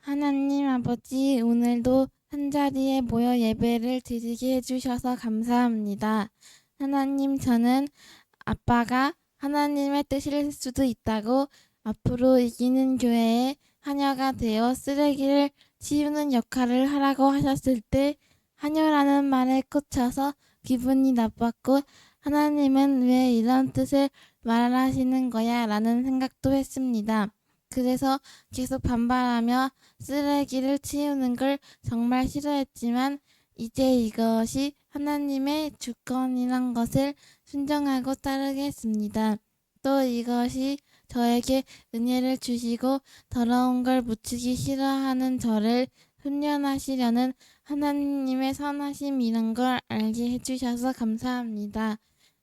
하나님 아버지, 오늘도 한자리에 모여 예배를 드리게 해주셔서 감사합니다. 하나님, 저는 아빠가 하나님의 뜻일 수도 있다고 앞으로 이기는 교회의 하녀가 되어 쓰레기를 치우는 역할을 하라고 하셨을 때 하녀라는 말에 꽂혀서 기분이 나빴고, 하나님은 왜 이런 뜻을 말하시는 거야 라는 생각도 했습니다. 그래서 계속 반발하며 쓰레기를 치우는 걸 정말 싫어했지만, 이제 이것이 하나님의 주권이란 것을 순종하고 따르겠습니다. 또 이것이 저에게 은혜를 주시고 더러운 걸 묻히기 싫어하는 저를 훈련하시려는 하나님의 선하심 이런 걸 알게 해주셔서 감사합니다.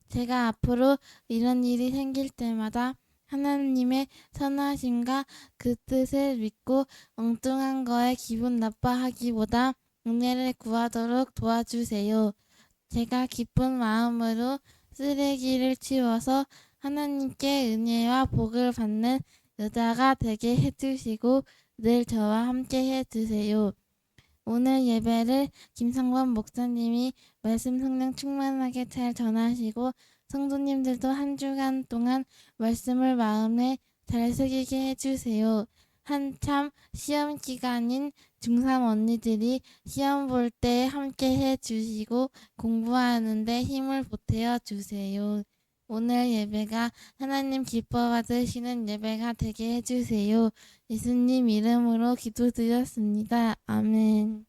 제가 앞으로 이런 일이 생길 때마다 하나님의 선하심과 그 뜻을 믿고 엉뚱한 거에 기분 나빠하기보다 은혜를 구하도록 도와주세요. 제가 기쁜 마음으로 쓰레기를 치워서 하나님께 은혜와 복을 받는 여자가 되게 해주시고 늘 저와 함께 해주세요. 오늘 예배를 김상범 목사님이 말씀 성령 충만하게 잘 전하시고 성도님들도 한 주간 동안 말씀을 마음에 잘 새기게 해주세요. 한참 시험 기간인 중3 언니들이 시험 볼 때 함께 해주시고 공부하는데 힘을 보태어 주세요. 오늘 예배가 하나님 기뻐 받으시는 예배가 되게 해주세요. 예수님 이름으로 기도드렸습니다. 아멘.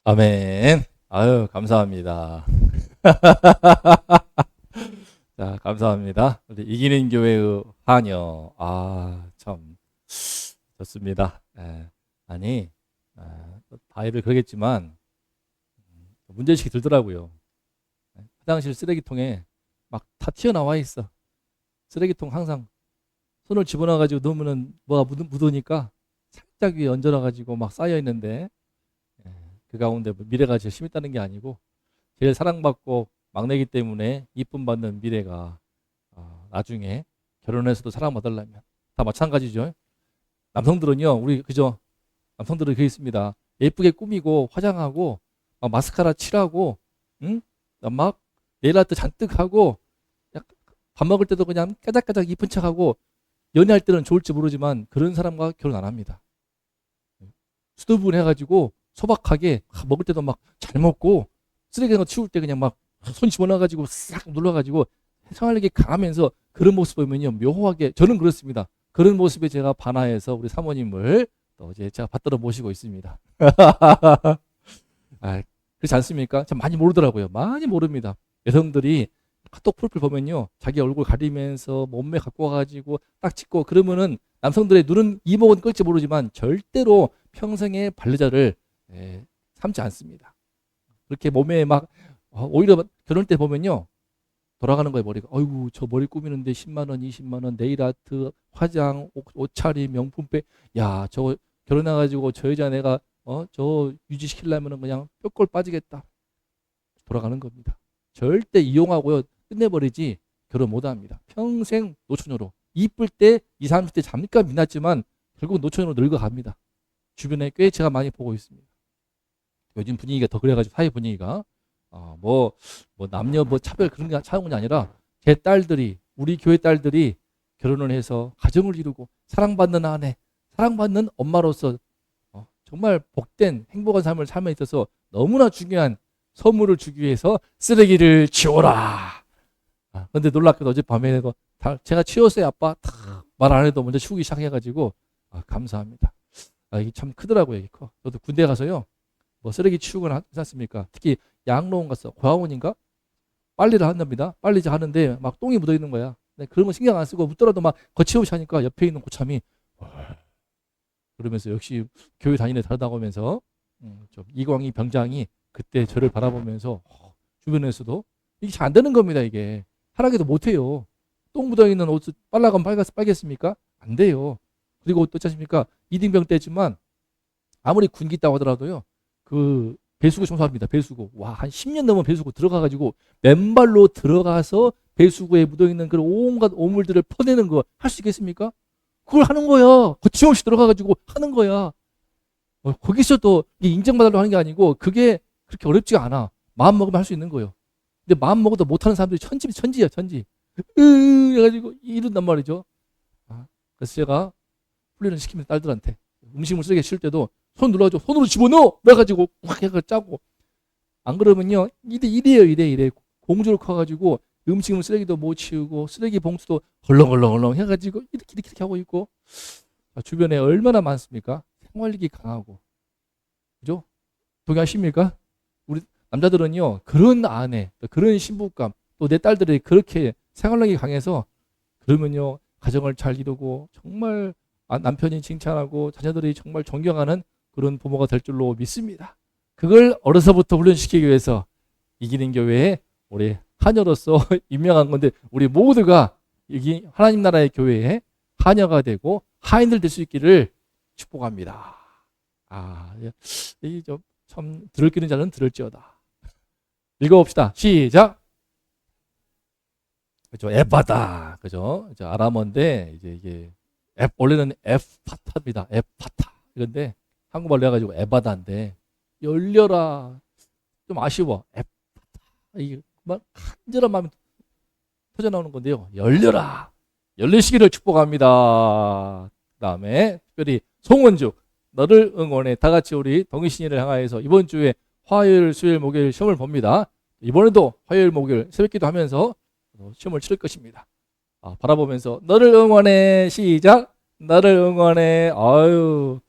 아멘. 아유, 감사합니다. 자, 감사합니다. 우리 이기는 교회의 하녀. 참, 좋습니다. 예. 아니, 다이를 그러겠지만, 문제의식이 들더라고요. 화장실 쓰레기통에 막 다 튀어나와 있어. 쓰레기통 항상 손을 집어넣어가지고 넣으면은 뭐가 묻으니까 살짝 위에 얹어놔가지고 막 쌓여 있는데, 예, 그 가운데 뭐 미래가 제일 심있다는 게 아니고, 제일 사랑받고 막내기 때문에 이쁨 받는 미래가 나중에 결혼해서도 사랑받으려면 다 마찬가지죠. 남성들은요, 우리 그죠? 남성들은 그게 있습니다. 예쁘게 꾸미고 화장하고 막 마스카라 칠하고, 응? 막 네일 아트 잔뜩 하고 밥 먹을 때도 그냥 까작까작 이쁜 척하고 연애할 때는 좋을지 모르지만 그런 사람과 결혼 안 합니다. 수더분 해가지고 소박하게 먹을 때도 막 잘 먹고 쓰레기 같은 거 치울 때 그냥 막 손 집어넣어가지고 싹 눌러가지고 생활력이 강하면서 그런 모습 보면요 묘하게 저는 그렇습니다. 그런 모습에 제가 반하여서 우리 사모님을 또 이제 제가 받들어 모시고 있습니다. 그렇지 않습니까? 참 많이 모르더라고요. 많이 모릅니다. 여성들이 카톡 프로필 보면요 자기 얼굴 가리면서 몸매 갖고 와가지고 딱 찍고 그러면은 남성들의 눈은 이목은 끌지 모르지만 절대로 평생의 반려자를 삼지 않습니다. 그렇게 몸에 막 오히려 결혼 때 보면요 돌아가는 거예요 머리가. 어이구 저 머리 꾸미는데 10만 원, 20만 원, 네일 아트, 화장, 옷차림, 명품백. 야 저거 결혼해가지고 저 여자 내가 저 유지시키려면 그냥 뼈골 빠지겠다. 돌아가는 겁니다. 절대 이용하고요 끝내버리지 결혼 못합니다. 평생 노처녀로 이쁠 때 20, 30대 잠깐 미났지만 결국 노처녀로 늙어갑니다. 주변에 꽤 제가 많이 보고 있습니다. 요즘 분위기가 더 그래가지고 사회 분위기가 뭐 남녀 뭐 차별 그런 게 차원이 아니라 제 딸들이 우리 교회 딸들이 결혼을 해서 가정을 이루고 사랑받는 아내, 사랑받는 엄마로서 정말 복된 행복한 삶을 삶에 있어서 너무나 중요한 선물을 주기 위해서 쓰레기를 치워라. 근데 놀랍게도 어젯밤에도 제가 치웠어요 아빠 말 안 해도 먼저 치우기 시작해가지고 감사합니다. 이게 참 크더라고요. 이게 커. 저도 군대 가서요 뭐 쓰레기 치우거나 하지 않습니까? 특히 양로원 가서 고아원인가 빨래를 한답니다. 빨래 하는데 막 똥이 묻어 있는 거야. 근데 그런 거 신경 안 쓰고 묻더라도 막 거침없이 하니까 옆에 있는 고참이 그러면서 역시 교회 다니는 다르다고 하면서 좀 이광희 병장이 그때 저를 바라보면서 주변에서도 이게 잘 안 되는 겁니다. 이게 하라게도 못해요. 똥 묻어 있는 옷을 빨라가면 빨겠습니까? 안 돼요. 그리고 또 어쩌십니까? 이등병 때지만 아무리 군기 있다고 하더라도요. 그 배수구 청소합니다. 배수구. 와, 한 10년 넘은 배수구 들어가가지고 맨발로 들어가서 배수구에 묻어있는 그런 온갖 오물들을 퍼내는 거 할 수 있겠습니까? 그걸 하는 거야. 거침없이 들어가가지고 하는 거야. 거기서 또 인정받으려고 하는 게 아니고 그게 그렇게 어렵지가 않아. 마음 먹으면 할 수 있는 거예요. 근데 마음 먹어도 못하는 사람들이 천지야, 천지. 해가지고 이런단 말이죠. 그래서 제가 훈련을 시키면 딸들한테 음식물 쓰레기 실 때도 손 눌러가지고 손으로 집어넣어! 그래가지고 확 해가 짜고. 안 그러면요, 이래. 공주를 커가지고 음식물 쓰레기도 못 치우고 쓰레기 봉투도 헐렁헐렁 해가지고 이렇게 하고 있고. 주변에 얼마나 많습니까? 생활력이 강하고. 그죠? 동의하십니까? 우리 남자들은요, 그런 아내, 그런 신부감, 또 내 딸들이 그렇게 생활력이 강해서 그러면요, 가정을 잘 이루고 정말 남편이 칭찬하고 자녀들이 정말 존경하는 그런 부모가 될 줄로 믿습니다. 그걸 어려서부터 훈련시키기 위해서 이기는 교회에 우리 하녀로서 임명한 건데 우리 모두가 여기 하나님 나라의 교회에 하녀가 되고 하인들 될 수 있기를 축복합니다. 이 참 들을 끼는 자는 들을지어다. 읽어봅시다. 시작. 그죠? 에바다. 그죠? 아람어인데 이제 이게 원래는 에파타입니다. 에파타. 이건데 한국말로 해가지고 에바다인데 열려라. 좀 아쉬워. 에파타. 이게 간절한 마음이 터져 나오는 건데요. 열려라. 열리시기를 축복합니다. 그 다음에 특별히 송원주 너를 응원해. 다 같이 우리 동의신이를 향하여서 이번 주에 화요일, 수요일, 목요일 시험을 봅니다. 이번에도 화요일, 목요일 새벽기도 하면서 시험을 치를 것입니다. 바라보면서 너를 응원해. 시작. 너를 응원해. 아유,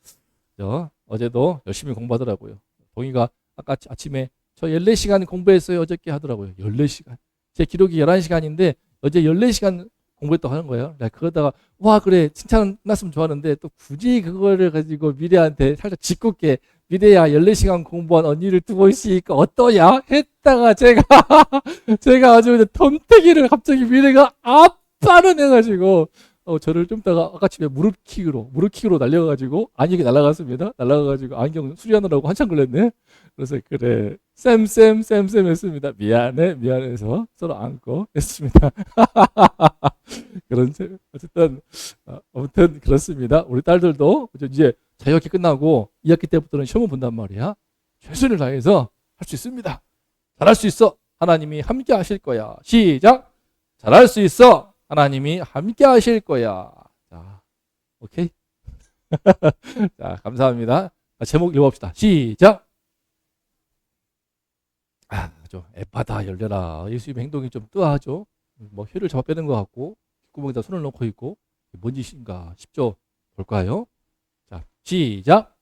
어제도 열심히 공부하더라고요. 동의가 아까 아침에 저 14시간 공부했어요. 어저께 하더라고요. 14시간. 제 기록이 11시간인데 어제 14시간 공부했다고 하는 거예요. 내가 그러다가 와 그래 칭찬 났으면 좋았는데 또 굳이 그거를 가지고 미래한테 살짝 짓궂게 미래야 14시간 공부한 언니를 두고 있으니까 어떠냐 했다가 제가 아주 덤태기를 갑자기 미래가 아빠는 해가지고 저를 좀 있다가 아까쯤에 무릎킥으로 날려가지고 안경이 날아갔습니다. 날아가가지고 안경 수리하느라고 한참 걸렸네. 그래서 그래 쌤 했습니다. 미안해서 서로 안고 했습니다. 그런 어쨌든 아무튼 그렇습니다. 우리 딸들도 이제 자유학기 끝나고 2학기 때부터는 시험을 본단 말이야. 최선을 다해서 할 수 있습니다. 잘할 수 있어. 하나님이 함께 하실 거야. 시작. 잘할 수 있어. 하나님이 함께 하실 거야. 자, 오케이. 자, 감사합니다. 제목 읽어봅시다. 시작. 에바다 열려라. 예수님의 행동이 좀 뜨하죠. 뭐 혀를 잡아 빼는 것 같고 귓구멍에다 손을 넣고 있고 뭔 짓인가 싶죠. 볼까요? 자, 시작.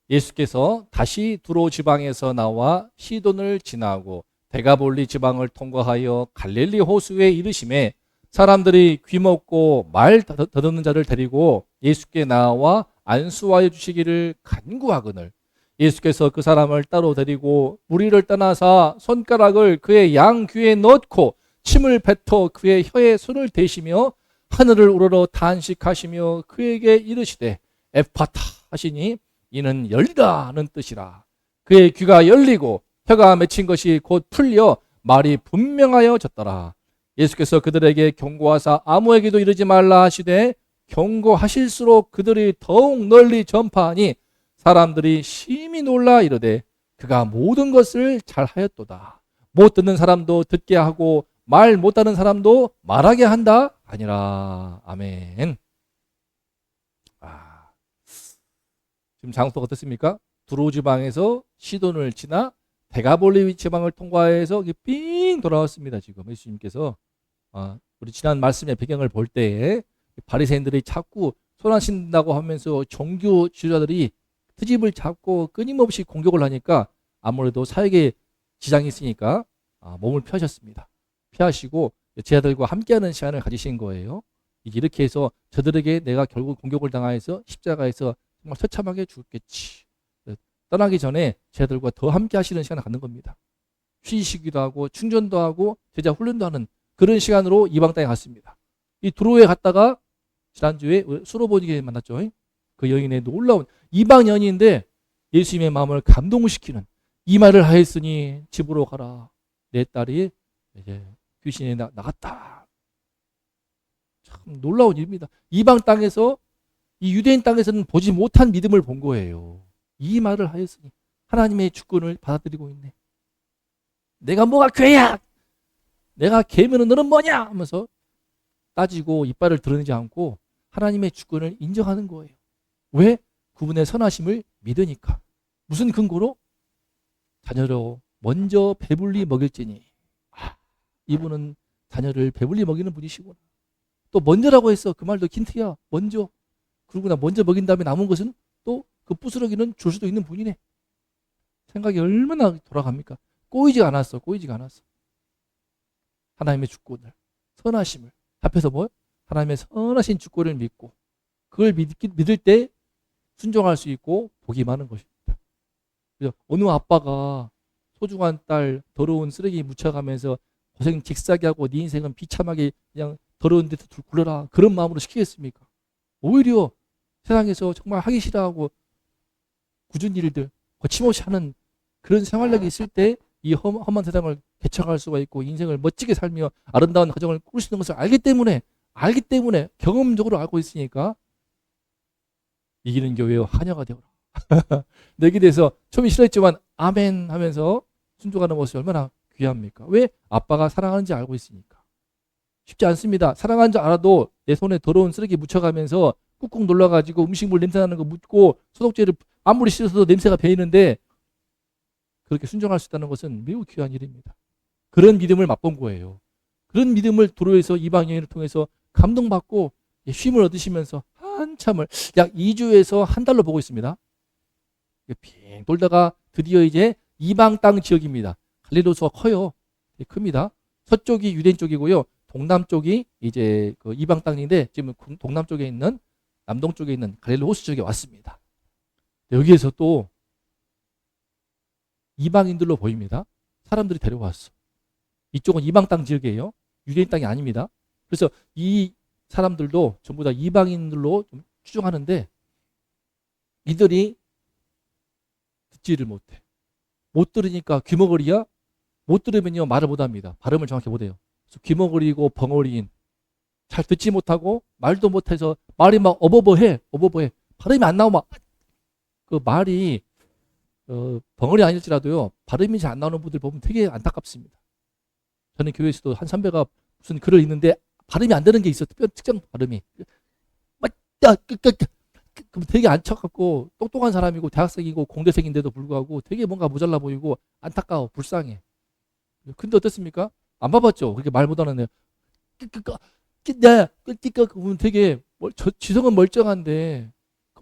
예수께서 다시 두로 지방에서 나와 시돈을 지나고 데가볼리 지방을 통과하여 갈릴리 호수에 이르심에 사람들이 귀먹고 말 더듬는 자를 데리고 예수께 나와 안수하여 주시기를 간구하거늘 예수께서 그 사람을 따로 데리고 무리를 떠나사 손가락을 그의 양귀에 넣고 침을 뱉어 그의 혀에 손을 대시며 하늘을 우러러 탄식하시며 그에게 이르시되 에파타 하시니 이는 열리라 하는 뜻이라. 그의 귀가 열리고 혀가 맺힌 것이 곧 풀려 말이 분명하여 졌더라. 예수께서 그들에게 경고하사 아무에게도 이르지 말라 하시되 경고하실수록 그들이 더욱 널리 전파하니 사람들이 심히 놀라 이르되 그가 모든 것을 잘하였도다. 못 듣는 사람도 듣게 하고 말 못하는 사람도 말하게 한다 아니라. 아멘. 지금 장소가 어떻습니까? 두로 지방에서 시돈을 지나 데가볼리 지방을 통과해서 삥 돌아왔습니다. 지금 예수님께서 우리 지난 말씀의 배경을 볼 때에 바리새인들이 자꾸 손 안 씻는다고 하면서 종교 지도자들이 트집을 잡고 끊임없이 공격을 하니까 아무래도 사역에 지장이 있으니까 몸을 피하셨습니다. 피하시고 제자들과 함께하는 시간을 가지신 거예요. 이렇게 해서 저들에게 내가 결국 공격을 당하여서 십자가에서 정말 처참하게 죽겠지. 떠나기 전에 제자들과 더 함께 하시는 시간을 갖는 겁니다. 쉬시기도 하고 충전도 하고 제자 훈련도 하는 그런 시간으로 이방 땅에 갔습니다. 이 두로에 갔다가 지난주에 수로보니게 만났죠. 그 여인의 놀라운 이방 여인인데 예수님의 마음을 감동시키는 이 말을 하였으니 집으로 가라. 내 딸이 이제 귀신이 나갔다. 참 놀라운 일입니다. 이방 땅에서 이 유대인 땅에서는 보지 못한 믿음을 본 거예요. 이 말을 하였으니 하나님의 주권을 받아들이고 있네. 내가 뭐가 괴야? 내가 개면은 너는 뭐냐? 하면서 따지고 이빨을 드러내지 않고 하나님의 주권을 인정하는 거예요. 왜? 그분의 선하심을 믿으니까. 무슨 근거로? 자녀로 먼저 배불리 먹일지니. 이분은 자녀를 배불리 먹이는 분이시구나. 또 먼저라고 했어. 그 말도 힌트야. 먼저. 그러고 나 먼저 먹인 다음에 남은 것은 또 그 부스러기는 줄 수도 있는 분이네. 생각이 얼마나 돌아갑니까? 꼬이지가 않았어. 하나님의 주권을, 선하심을. 앞에서 뭐? 하나님의 선하신 주권을 믿고 그걸 믿을 때 순종할 수 있고 복이 많은 것입니다. 그래서 어느 아빠가 소중한 딸 더러운 쓰레기 묻혀가면서 고생 직사게 하고 네 인생은 비참하게 그냥 더러운 데서 굴러라 그런 마음으로 시키겠습니까? 오히려 세상에서 정말 하기 싫어하고 굳은 일들 거침없이 하는 그런 생활력이 있을 때 이 험한 세상을 개척할 수가 있고 인생을 멋지게 살며 아름다운 가정을 꾸릴 수 있는 것을 알기 때문에 경험적으로 알고 있으니까 이기는 교회여 하녀가 되어라. 내게 대해서 처음에 싫어했지만 아멘 하면서 순종하는 모습이 얼마나 귀합니까? 왜? 아빠가 사랑하는지 알고 있으니까. 쉽지 않습니다. 사랑하는 줄 알아도 내 손에 더러운 쓰레기 묻혀가면서 꾹꾹 눌러가지고 음식물 냄새나는 거 묻고 소독제를 아무리 씻어도 냄새가 배이는데 그렇게 순종할 수 있다는 것은 매우 귀한 일입니다. 그런 믿음을 맛본 거예요. 그런 믿음을 도로에서 이방 여인을 통해서 감동받고 쉼을 얻으시면서 한참을 약 2주에서 한 달로 보고 있습니다. 빙 돌다가 드디어 이제 이방 땅 지역입니다. 갈릴리도서가 커요. 큽니다. 서쪽이 유대인 쪽이고요. 동남쪽이 이제 그 이방 땅인데 지금 동남쪽에 있는 남동쪽에 있는 갈릴리 호수 지역에 왔습니다. 여기에서 또 이방인들로 보입니다. 사람들이 데려왔어. 이쪽은 이방 땅 지역이에요. 유대인 땅이 아닙니다. 그래서 이 사람들도 전부 다 이방인들로 좀 추정하는데 이들이 듣지를 못해. 못 들으니까 귀머거리야. 못 들으면요 말을 못합니다. 발음을 정확히 못해요. 그래서 귀머거리고 벙어리인 잘 듣지 못하고 말도 못해서 말이 막 어버버해. 발음이 안 나오면 그 말이 벙어리 아닐지라도요 발음이 잘 안 나오는 분들 보면 되게 안타깝습니다. 저는 교회에서도 한 선배가 무슨 글을 읽는데 발음이 안 되는 게 있어. 특정 발음이 그럼 되게 안타깝고 똑똑한 사람이고 대학생이고 공대생인데도 불구하고 되게 뭔가 모자라 보이고 안타까워 불쌍해. 근데 어떻습니까? 안 봐봤죠? 그렇게 말 못하는 애 그러면 되게 지성은 멀쩡한데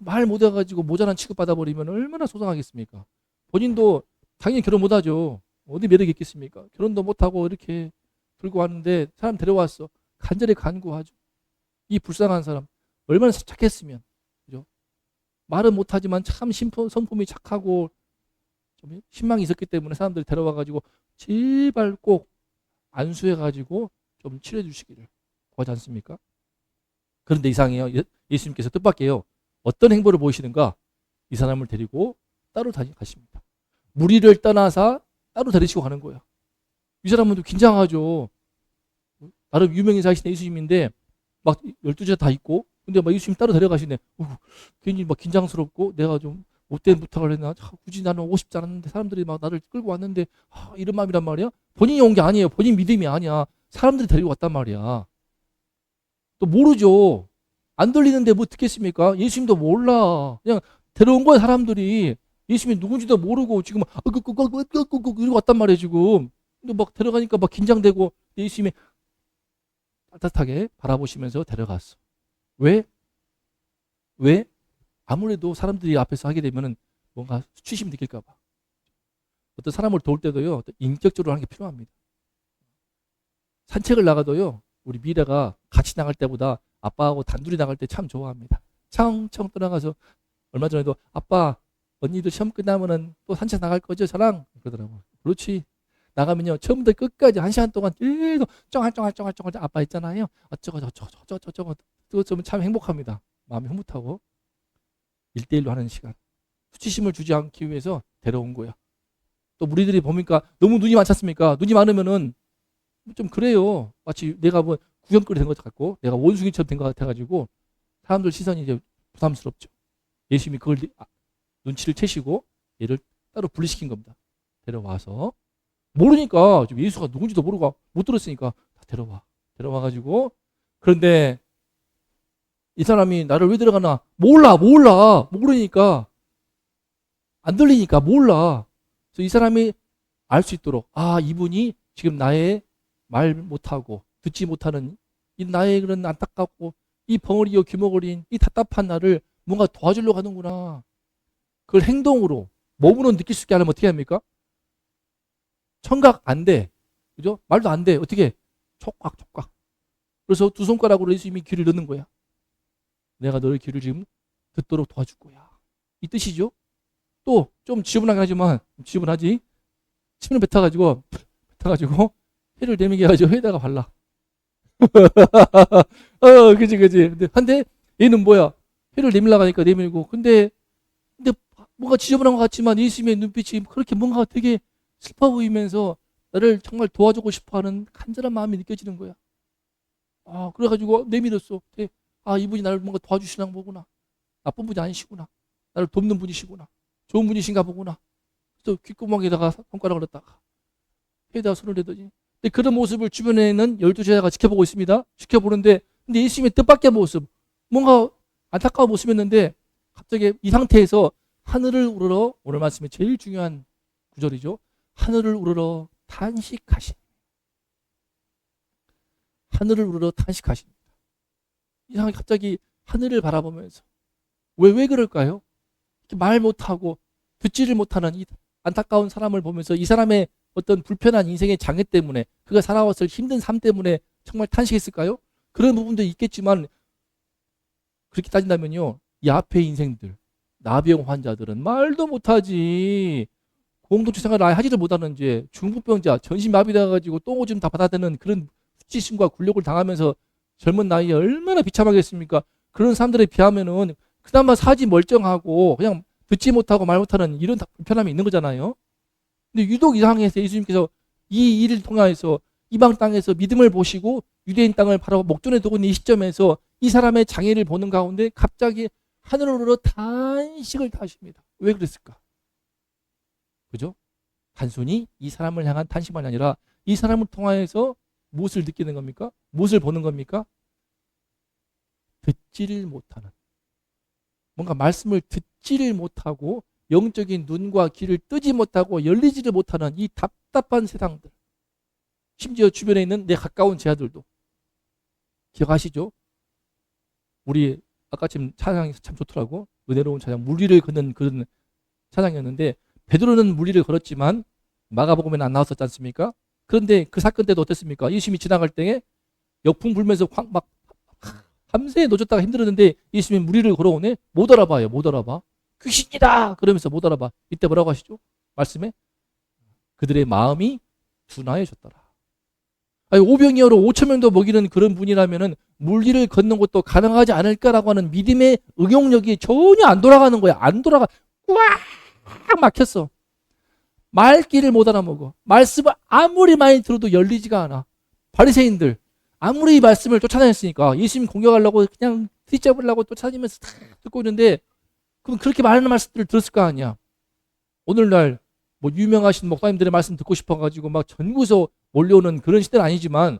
말 못해가지고 모자란 취급받아 버리면 얼마나 속상하겠습니까? 본인도 당연히 결혼 못하죠. 어디 매력이 있겠습니까? 결혼도 못하고 이렇게 들고 왔는데 사람 데려왔어. 간절히 간구하죠. 이 불쌍한 사람 얼마나 착했으면, 그죠? 말은 못하지만 참 성품이 착하고 좀 신망이 있었기 때문에 사람들이 데려와가지고 제발 꼭 안수해가지고 좀 치료해 주시기를 구하지 않습니까? 그런데 이상해요. 예수님께서 뜻밖에요. 어떤 행보를 보이시는가? 이 사람을 데리고 따로 가십니다. 무리를 떠나서 따로 데리시고 가는 거예요. 이 사람은 또 긴장하죠. 나름 유명인사이신 예수님인데 막 12자 다 있고 근데 막 예수님 따로 데려가시네. 괜히 막 긴장스럽고 내가 좀 못된 부탁을 했나? 굳이 나는 오고 싶지 않았는데 사람들이 막 나를 끌고 왔는데 이런 마음이란 말이야? 본인이 온 게 아니에요. 본인 믿음이 아니야. 사람들이 데리고 왔단 말이야. 또 모르죠. 안 들리는데 뭐 듣겠습니까? 예수님도 몰라. 그냥 데려온 거야 사람들이. 예수님이 누군지도 모르고 지금 이러고 왔단 말이에요 지금. 근데 막 데려가니까 막 긴장되고 예수님이 따뜻하게 바라보시면서 데려갔어. 왜? 아무래도 사람들이 앞에서 하게 되면은 뭔가 수치심 느낄까 봐. 어떤 사람을 도울 때도요 인격적으로 하는 게 필요합니다. 산책을 나가도요 우리 미래가 같이 나갈 때보다 아빠하고 단둘이 나갈 때 참 좋아합니다. 청청 떠나가서 얼마 전에도 아빠 언니도 시험 끝나면은 또 산책 나갈 거죠 저랑 그러더라고. 그렇지. 나가면요 처음부터 끝까지 1시간 동안 계속 쫑알쫑알쫑알쫑알 아빠 있잖아요. 어쩌고 저쩌고 저쩌고 그거 좀 참 행복합니다. 마음이 흐뭇하고 1대1로 하는 시간. 수치심을 주지 않기 위해서 데려온 거야. 또 우리들이 보니까 너무 눈이 많지 않습니까? 눈이 많으면은 좀 그래요. 마치 내가 뭐 구경거리 된 것 같고 내가 원숭이처럼 된 것 같아가지고 사람들 시선이 이제 부담스럽죠. 예수님이 그걸 눈치를 채시고 얘를 따로 분리시킨 겁니다. 데려와서 모르니까 지금 예수가 누군지도 모르고 못 들었으니까 다 데려와가지고 그런데 이 사람이 나를 왜 데려가나 몰라 모르니까 안 들리니까 몰라. 그래서 이 사람이 알 수 있도록 이분이 지금 나의 말 못하고 듣지 못하는 이 나의 그런 안타깝고 이 벙어리요 귀머거린 이 답답한 나를 뭔가 도와주려고 하는구나. 그걸 행동으로 몸으로 느낄 수 있게 하려면 어떻게 합니까? 청각 안 돼. 그죠? 말도 안 돼. 어떻게? 촉각. 그래서 두 손가락으로 예수님이 귀를 넣는 거야. 내가 너의 귀를 지금 듣도록 도와줄 거야. 이 뜻이죠. 또 좀 지저분하게 하지만 지저분하지. 침을 뱉어가지고 혀를 내밀게 해가지고 혀에다가 발라. 그지. 근데 얘는 뭐야? 혀를 내밀려고 하니까 내밀고. 근데 뭔가 지저분한 것 같지만 예수님의 눈빛이 그렇게 뭔가 되게 슬퍼 보이면서 나를 정말 도와주고 싶어하는 간절한 마음이 느껴지는 거야. 그래가지고 내밀었어. 이분이 나를 뭔가 도와주시나 보구나. 나쁜 분이 아니시구나. 나를 돕는 분이시구나. 좋은 분이신가 보구나. 또 귓구멍에다가 손가락을 넣다가 혀에다가 손을 대더니 근데 그런 모습을 주변에 있는 12제자가 지켜보고 있습니다. 지켜보는데 근데 예수님의 뜻밖의 모습 뭔가 안타까운 모습이었는데 갑자기 이 상태에서 하늘을 우러러 오늘 말씀의 제일 중요한 구절이죠. 하늘을 우러러 탄식하십니다. 하늘을 우러러 탄식하십니다. 이상하게 갑자기 하늘을 바라보면서 왜 그럴까요? 말 못하고 듣지를 못하는 이 안타까운 사람을 보면서 이 사람의 어떤 불편한 인생의 장애 때문에 그가 살아왔을 힘든 삶 때문에 정말 탄식했을까요? 그런 부분도 있겠지만 그렇게 따진다면요. 이 앞에 인생들 나병 환자들은 말도 못하지. 공동체 생활을 아예 하지를 못하는 죄 중풍병자 전신마비돼가지고 똥오줌 다 받아대는 그런 수치심과 굴욕을 당하면서 젊은 나이에 얼마나 비참하겠습니까? 그런 사람들에 비하면은 그나마 사지 멀쩡하고 그냥 듣지 못하고 말 못하는 이런 불편함이 있는 거잖아요. 근데 유독 이상해서 예수님께서 이 일을 통해서 이방 땅에서 믿음을 보시고 유대인 땅을 바로 목전에 두고 있는 이 시점에서 이 사람의 장애를 보는 가운데 갑자기 하늘으로 탄식을 하십니다. 왜 그랬을까? 그죠? 단순히 이 사람을 향한 탄식만이 아니라 이 사람을 통하여서 무엇을 느끼는 겁니까? 무엇을 보는 겁니까? 듣지를 못하는 뭔가 말씀을 듣지를 못하고 영적인 눈과 귀를 뜨지 못하고 열리지를 못하는 이 답답한 세상들 심지어 주변에 있는 내 가까운 제자들도 기억하시죠? 우리 아까 지금 찬양이 참 좋더라고. 은혜로운 찬양 물리를 걷는 그런 찬양이었는데 베드로는 물리를 걸었지만 마가복음에는 안 나왔었지 않습니까? 그런데 그 사건 때도 어땠습니까? 예수님이 지나갈 때에 역풍 불면서 막 밤새 노졌다가 힘들었는데 예수님이 무리를 걸어오네? 못 알아봐요. 못 알아봐. 귀신이다! 그러면서 못 알아봐. 이때 뭐라고 하시죠? 말씀에? 그들의 마음이 둔하여졌더라. 오병이어로 5,000명도 먹이는 그런 분이라면은 물리를 걷는 것도 가능하지 않을까라고 하는 믿음의 응용력이 전혀 안 돌아가는 거야. 안 돌아가. 꽉 막혔어. 말귀를 못 알아먹어. 말씀을 아무리 많이 들어도 열리지가 않아. 바리새인들 아무리 이 말씀을 쫓아다녔으니까 예수님 공격하려고 그냥 뒤잡으려고 쫓아다니면서 다 듣고 있는데 그럼 그렇게 많은 말씀들을 들었을 거 아니야. 오늘날 뭐 유명하신 목사님들의 말씀 듣고 싶어가지고 막 전국에서 몰려오는 그런 시대는 아니지만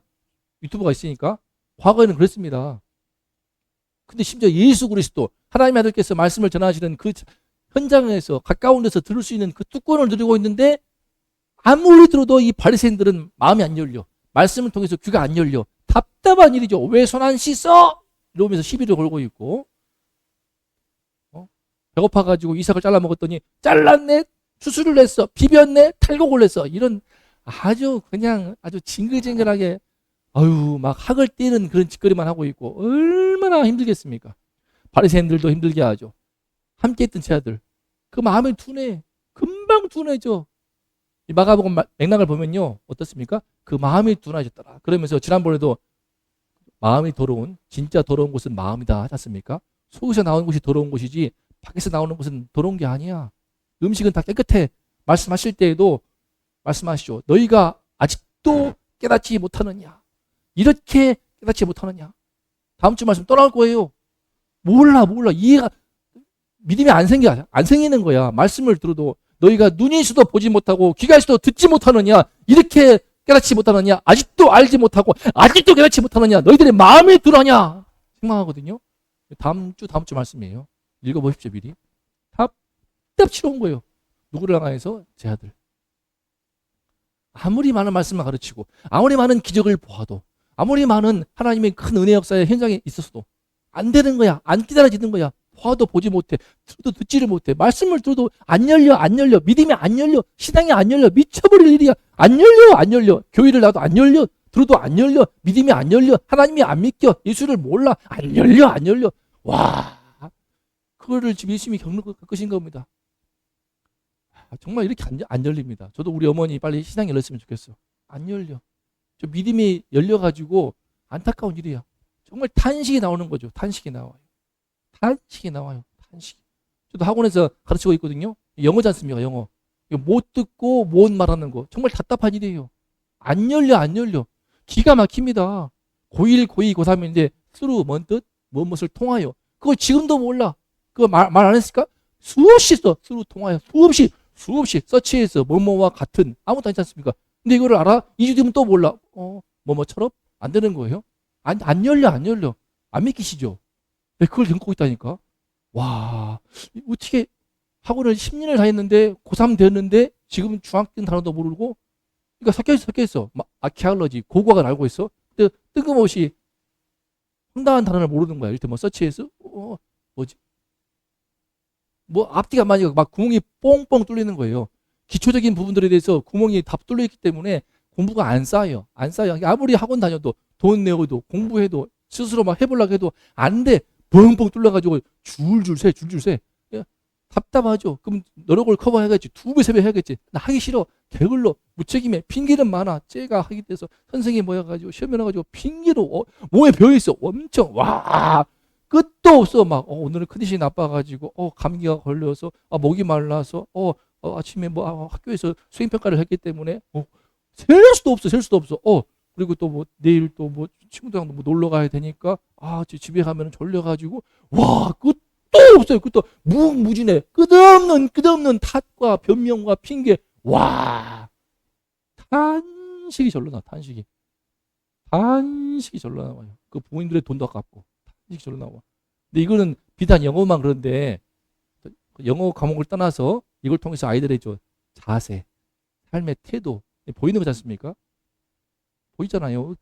유튜브가 있으니까 과거에는 그랬습니다. 근데 심지어 예수 그리스도 하나님의 아들께서 말씀을 전하시는 그 현장에서 가까운 데서 들을 수 있는 그 특권을 누리고 있는데 아무리 들어도 이 바리새인들은 마음이 안 열려. 말씀을 통해서 귀가 안 열려. 답답한 일이죠. 왜 손 안 씻어? 이러면서 시비를 걸고 있고 배고파가지고 이삭을 잘라 먹었더니 잘랐네, 수술을 했어, 비볐네, 탈곡을 했어. 이런 아주 그냥 아주 징글징글하게 막 학을 떼는 그런 짓거리만 하고 있고 얼마나 힘들겠습니까? 바리새인들도 힘들게 하죠. 함께 했던 제 아들. 그 마음이 둔해. 금방 둔해져. 이 마가복음 맥락을 보면요. 어떻습니까? 그 마음이 둔해졌더라. 그러면서 지난번에도 마음이 더러운, 진짜 더러운 곳은 마음이다 하지 않습니까? 속에서 나오는 곳이 더러운 곳이지 밖에서 나오는 곳은 더러운 게 아니야. 음식은 다 깨끗해. 말씀하실 때에도 말씀하시죠. 너희가 아직도 깨닫지 못하느냐. 이렇게 깨닫지 못하느냐. 다음 주 말씀 또 나올 거예요. 몰라. 이해가, 믿음이 안 생기는 거야. 말씀을 들어도 너희가 눈이 있어도 보지 못하고 귀가 있어도 듣지 못하느냐. 이렇게 깨닫지 못하느냐. 아직도 알지 못하고 아직도 깨닫지 못하느냐. 너희들의 마음이 들어냐. 생각하거든요. 다음 주 말씀이에요. 읽어보십시오, 미리. 답답치러운 거예요. 누구를 향해서? 제 아들. 아무리 많은 말씀을 가르치고 아무리 많은 기적을 보아도 아무리 많은 하나님의 큰 은혜 역사의 현장에 있었어도 안 되는 거야. 안 깨달아지는 거야. 보아도 보지 못해. 들어도 듣지를 못해. 말씀을 들어도 안 열려. 믿음이 안 열려. 신앙이 안 열려. 미쳐버릴 일이야. 안 열려. 교회를 나도 안 열려. 들어도 안 열려. 믿음이 안 열려. 하나님이 안 믿겨. 예수를 몰라. 안 열려. 와, 그거를 지금 예수님이 겪으신 겁니다. 정말 이렇게 안 열립니다. 저도 우리 어머니 빨리 신앙이 열렸으면 좋겠어. 안 열려. 저 믿음이 열려가지고 안타까운 일이야. 정말 탄식이 나오는 거죠. 탄식이 나와요. 저도 학원에서 가르치고 있거든요. 영어지 않습니까? 영어. 못 듣고 못 말하는 거. 정말 답답한 일이에요. 안 열려. 기가 막힙니다. 고1, 고2, 고3인데 스루 뭔 뜻? 무엇을 통하여. 그걸 지금도 몰라. 그거 말 안 했을까? 수없이 써. 스루 통하여. 수없이 서치해서 뭐뭐와 같은 아무것도 아니지 않습니까? 근데 이거를 알아? 2주 뒤면 또 몰라. 뭐뭐처럼 안 되는 거예요. 안 열려. 안 믿기시죠? 네, 그걸 겪고 있다니까. 와, 어떻게 학원을 10년을 다녔는데 고3 됐는데 지금 중학교 단어도 모르고, 그러니까 섞여 있어. 아키알러지 고고학을 알고 있어. 근데 뜬금없이 황당한 단어를 모르는 거야. 이렇게 뭐 서치해서 뭐지? 뭐 앞뒤가 안 맞으니까 막 구멍이 뽕뽕 뚫리는 거예요. 기초적인 부분들에 대해서 구멍이 다 뚫려 있기 때문에 공부가 안 쌓여요. 아무리 학원 다녀도 돈 내고도 공부해도 스스로 막 해보려고 해도 안 돼. 뻥뻥 뚫려가지고 줄줄 새. 답답하죠. 그럼 노력을 커버해야겠지. 2배, 3배 해야겠지. 나 하기 싫어. 게을러. 무책임해. 핑계는 많아. 쟤가 하기 때문에 선생님이 모여가지고 시험에 나가지고 핑계로 몸에 배어있어. 엄청. 와, 끝도 없어. 막 오늘은 컨디션이 나빠가지고 감기가 걸려서 목이 말라서 아침에 학교에서 수행평가를 했기 때문에 셀 수도 없어. 그리고 또 뭐 내일 또 뭐 친구들이랑 뭐 놀러 가야 되니까 집에 가면 졸려가지고 와, 끝도 없어요. 끝도 무궁무진해. 끝없는 탓과 변명과 핑계. 와, 탄식이 절로 나와요. 그 부모님들의 돈도 아깝고 탄식이 절로 나와. 근데 이거는 비단 영어만 그런데 영어 과목을 떠나서 이걸 통해서 아이들의 자세, 삶의 태도 보이는 거지 않습니까? 보이잖아요.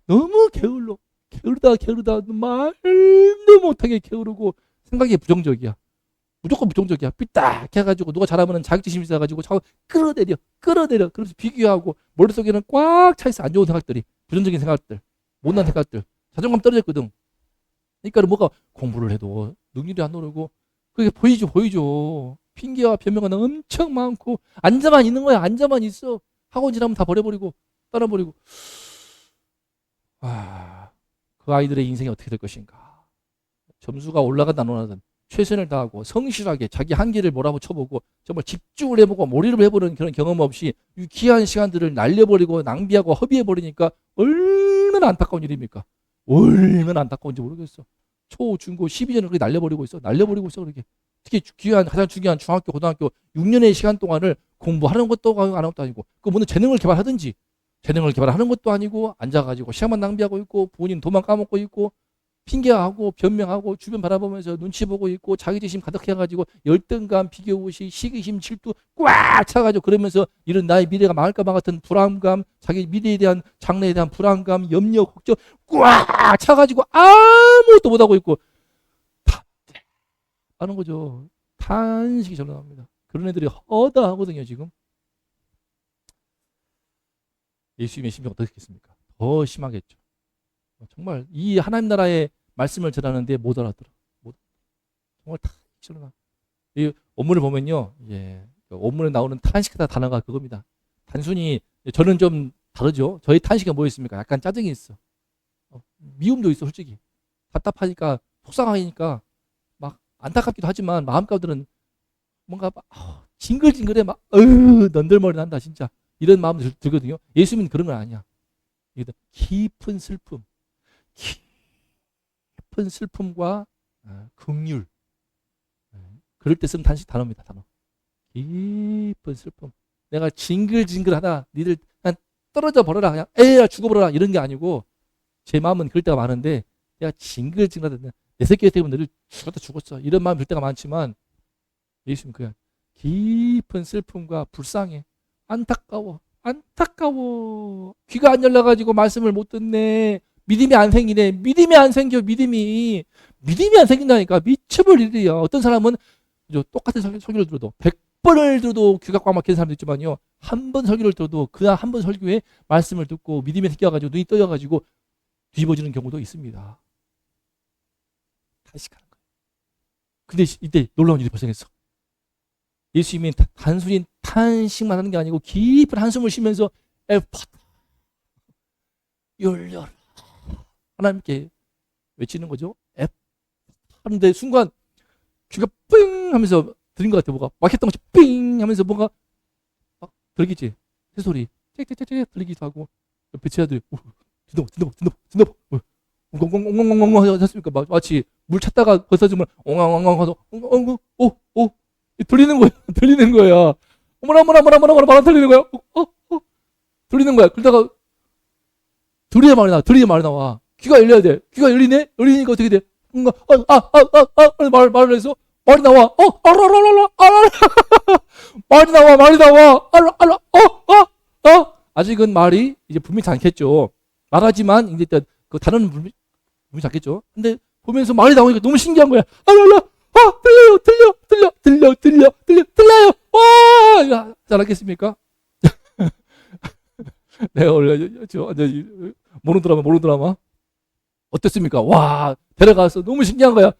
너무 게으르다 말도 못하게 게으르고 생각이 부정적이야. 무조건 부정적이야. 삐딱 해가지고 누가 잘하면 자격지심이 있어가지고 자꾸 끌어내려. 그러면서 비교하고 머릿속에는 꽉 차있어. 안 좋은 생각들이, 부정적인 생각들, 못난 생각들, 자존감 떨어졌거든. 그러니까 뭐가 공부를 해도 능률이 안 오르고 그게 보이죠. 핑계와 변명은 엄청 많고 앉아만 있는 거야. 앉아만 있어. 학원 지나면 다 버려버리고 떠나버리고. 그 아이들의 인생이 어떻게 될 것인가. 점수가 올라가든 안 올라가든 최선을 다하고 성실하게 자기 한계를 몰아붙여보고 정말 집중을 해보고 몰입을 해보는 그런 경험 없이 귀한 시간들을 날려버리고 낭비하고 허비해버리니까 얼마나 안타까운 일입니까? 얼마나 안타까운지 모르겠어. 초, 중, 고 12년을 그렇게 날려버리고 있어. 그렇게. 특히 가장 중요한 중학교, 고등학교 6년의 시간 동안을 공부하는 것도 아니고 안 하는 것도 아니고 그 뭐는 재능을 개발하든지 재능을 개발하는 것도 아니고 앉아가지고 시간만 낭비하고 있고 부모님 돈만 까먹고 있고 핑계하고 변명하고 주변 바라보면서 눈치 보고 있고 자기지심 가득해가지고 열등감, 비교의식, 시기심, 질투 꽉 차가지고 그러면서 이런 나의 미래가 망할까 봐 같은 불안감, 자기 미래에 대한 장래에 대한 불안감, 염려, 걱정 꽉 차가지고 아무것도 못하고 있고 다 하는 거죠. 탄식이 절로 나옵니다. 그런 애들이 허다하거든요 지금. 예수님의 심정 어떻겠습니까? 더 심하겠죠. 정말 이 하나님 나라의 말씀을 전하는데 못 알아들어. 정말 다 싫어나. 이 원문을 보면요, 예, 원문에 나오는 탄식하다 단어가 그겁니다. 단순히 저는 좀 다르죠. 저희 탄식이 뭐였습니까? 약간 짜증이 있어. 미움도 있어, 솔직히. 답답하니까 속상하니까 막 안타깝기도 하지만 마음가들은 뭔가 막, 징글징글해 막 넌들머리 난다 진짜 이런 마음 들거든요. 예수님은 그런 건 아니야. 이게 깊은 슬픔, 깊은 슬픔과 긍휼. 그럴 때 쓰는 단식 단어입니다. 단어. 깊은 슬픔. 내가 징글징글하다. 니들 그냥 떨어져 버려라. 그냥 에야 죽어버려라. 이런 게 아니고 제 마음은 그럴 때가 많은데 내가 징글징글하다. 내 새끼 때문에 너를 죽었다 죽었어. 이런 마음 들 때가 많지만 예수님 그냥 깊은 슬픔과 불쌍해. 안타까워. 안타까워. 귀가 안 열려가지고 말씀을 못 듣네. 믿음이 안 생기네. 믿음이 안 생겨. 믿음이 안 생긴다니까. 미쳐볼 일이야. 어떤 사람은 똑같은 설교를 들어도 100번을 들어도 귀가 꽉 막히는 사람도 있지만요. 한 번 설교를 들어도 그 한 번 설교에 말씀을 듣고 믿음이 생겨가지고 눈이 떠져가지고 뒤집어지는 경우도 있습니다. 다시 가는 거예요. 근데 이때 놀라운 일이 발생했어. 예수님이 단순히 탄식만 하는 게 아니고 깊은 한숨을 쉬면서 에파타 열려라 하나님께 외치는 거죠. 에파타 하는데 순간 귀가 삥 하면서 들린 것 같아. 뭐가 막혔던 것이 삥 하면서 뭔가 막 들리겠지. 새소리 짹짹짹짹 들리기도 하고 옆에 제 아들 든덕 엉엉엉엉엉엉 하셨습니까? 마치 물 찾다가 벗어지면 엉엉엉엉 하서 엉엉엉 오 들리는 거야. 들리는 거야. 어머나 말 들리는 거야. 들리는 거야. 그러다가 들리는 말이 나와. 귀가 열려야 돼. 귀가 열리네. 열리니까 어떻게 돼? 뭔가 말을 해서 말이 나와. 말이 나와. 아직은 말이 이제 분명치 않겠죠. 말하지만 이제 일단 그 단어는 분명치 않겠죠. 근데 보면서 말이 나오니까 너무 신기한 거야. 들려요. 와! 잘하겠습니까? 내가 원래 모노드라마 어땠습니까? 와, 데려가서 너무 신기한 거야.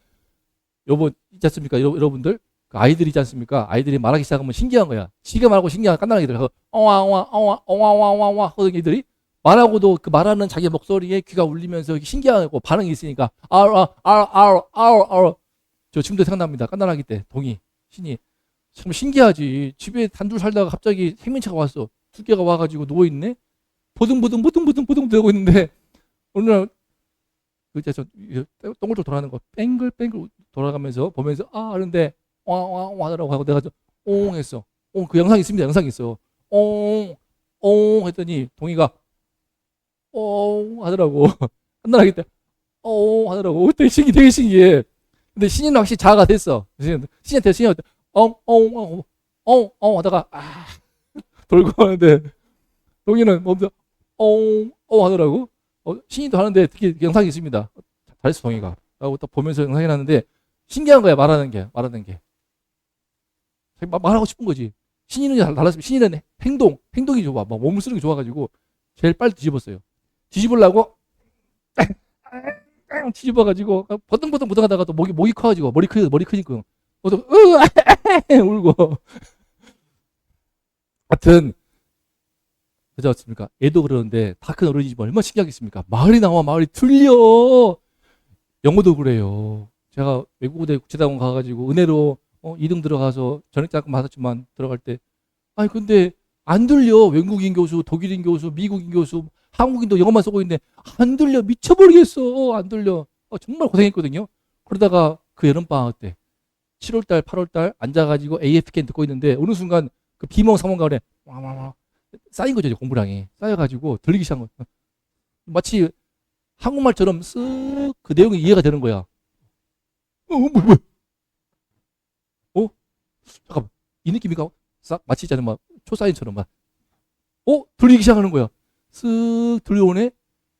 여보 있지 않습니까? 여러분들 그 아이들 있지 않습니까? 아이들이 말하기 시작하면 신기한 거야. 지가 말하고 신기한 깐난아기들 엉와엉와엉와엉와엉와 하던 애들이 말하고도 그 말하는 자기 목소리에 귀가 울리면서 신기하고 반응이 있으니까 저 지금도 생각납니다. 깐난아기 때 동이 신이 정말 신기하지. 집에 단둘 살다가 갑자기 생명체가 왔어. 두 개가 와가지고 누워 있네. 보등보등 되고 있는데 어느 날 그저 동글동글 돌아가는 거 뺑글뺑글 돌아가면서 보면서 하는데 와 하더라고 하고 내가 옹 했어. 그 영상이 있습니다. 영상이 있어. 옹 했더니 동이가 하더라고. 깐난아기 때 하더라고. 그때 되게 신기해. 근데 신이는 확실히 자아가 됐어. 신이한테 하다가 돌고 하는데 동이는 몸도 하더라고. 신이도 하는데 특히 영상이 있습니다. 잘했어 동이가. 라고 딱 보면서 영상이 났는데 신기한 거야. 말하는 게 말하고 싶은 거지. 신이는 달랐으면 신이는 행동이 좋아. 막 몸을 쓰는 게 좋아가지고 제일 빨리 뒤집었어요. 뒤집으려고 뒤집어가지고 버둥버둥 하다가 또 목이 커가지고 머리 크니까 울고 하여튼 그렇지 않습니까? 애도 그러는데 다 큰 어른이지만 얼마나 신기하겠습니까? 말이 들려. 영어도 그래요. 제가 외국어대 국제대학원 가가지고 은혜로 2등 들어가서 전액장학금 받았지만 들어갈 때 근데 안 들려. 외국인 교수, 독일인 교수, 미국인 교수, 한국인도 영어만 쓰고 있는데 안 들려. 미쳐버리겠어. 안 들려. 정말 고생했거든요. 그러다가 그 여름방학 때 7월달 8월달 앉아가지고 AFK 듣고 있는데 어느 순간 그 비몽 사몽간에 쌓인 거죠. 공부량이 쌓여가지고 들리기 시작한 거야. 마치 한국말처럼 쓱 그 내용이 이해가 되는 거야. 잠깐만 이 느낌이가 싹 마치 있잖아. 막 초사인처럼 막 들리기 시작하는 거야. 쓱 들려오네.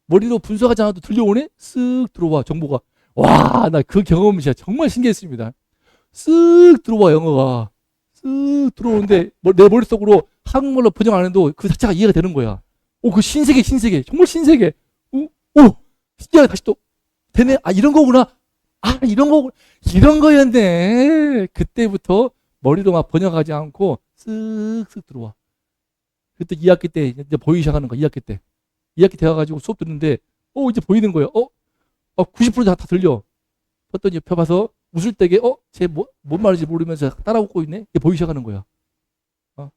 머리로 분석하지 않아도 들려오네. 쓱 들어와 정보가. 와, 나 그 경험이 진짜 정말 신기했습니다. 쓱 들어와 영어가. 쓱 들어오는데 내 머릿속으로 한국말로 번역 안 해도 그 자체가 이해가 되는 거야. 그 신세계 정말 신세계. 신기하게 다시 또 되네. 이런 거구나. 아, 이런 거였네. 그때부터 머리로 막 번역하지 않고 쓱쓱 들어와. 그때 2학기 때 이제 보이기 시작하는 거야. 2학기 때. 2학기 돼가지고 수업 듣는데, 이제 보이는 거예요. 90%다 들려. 봤더니 옆에 봐서 웃을 때게, 뭔 말인지 모르면서 따라 웃고 있네? 이게 보이기 시작하는 거야.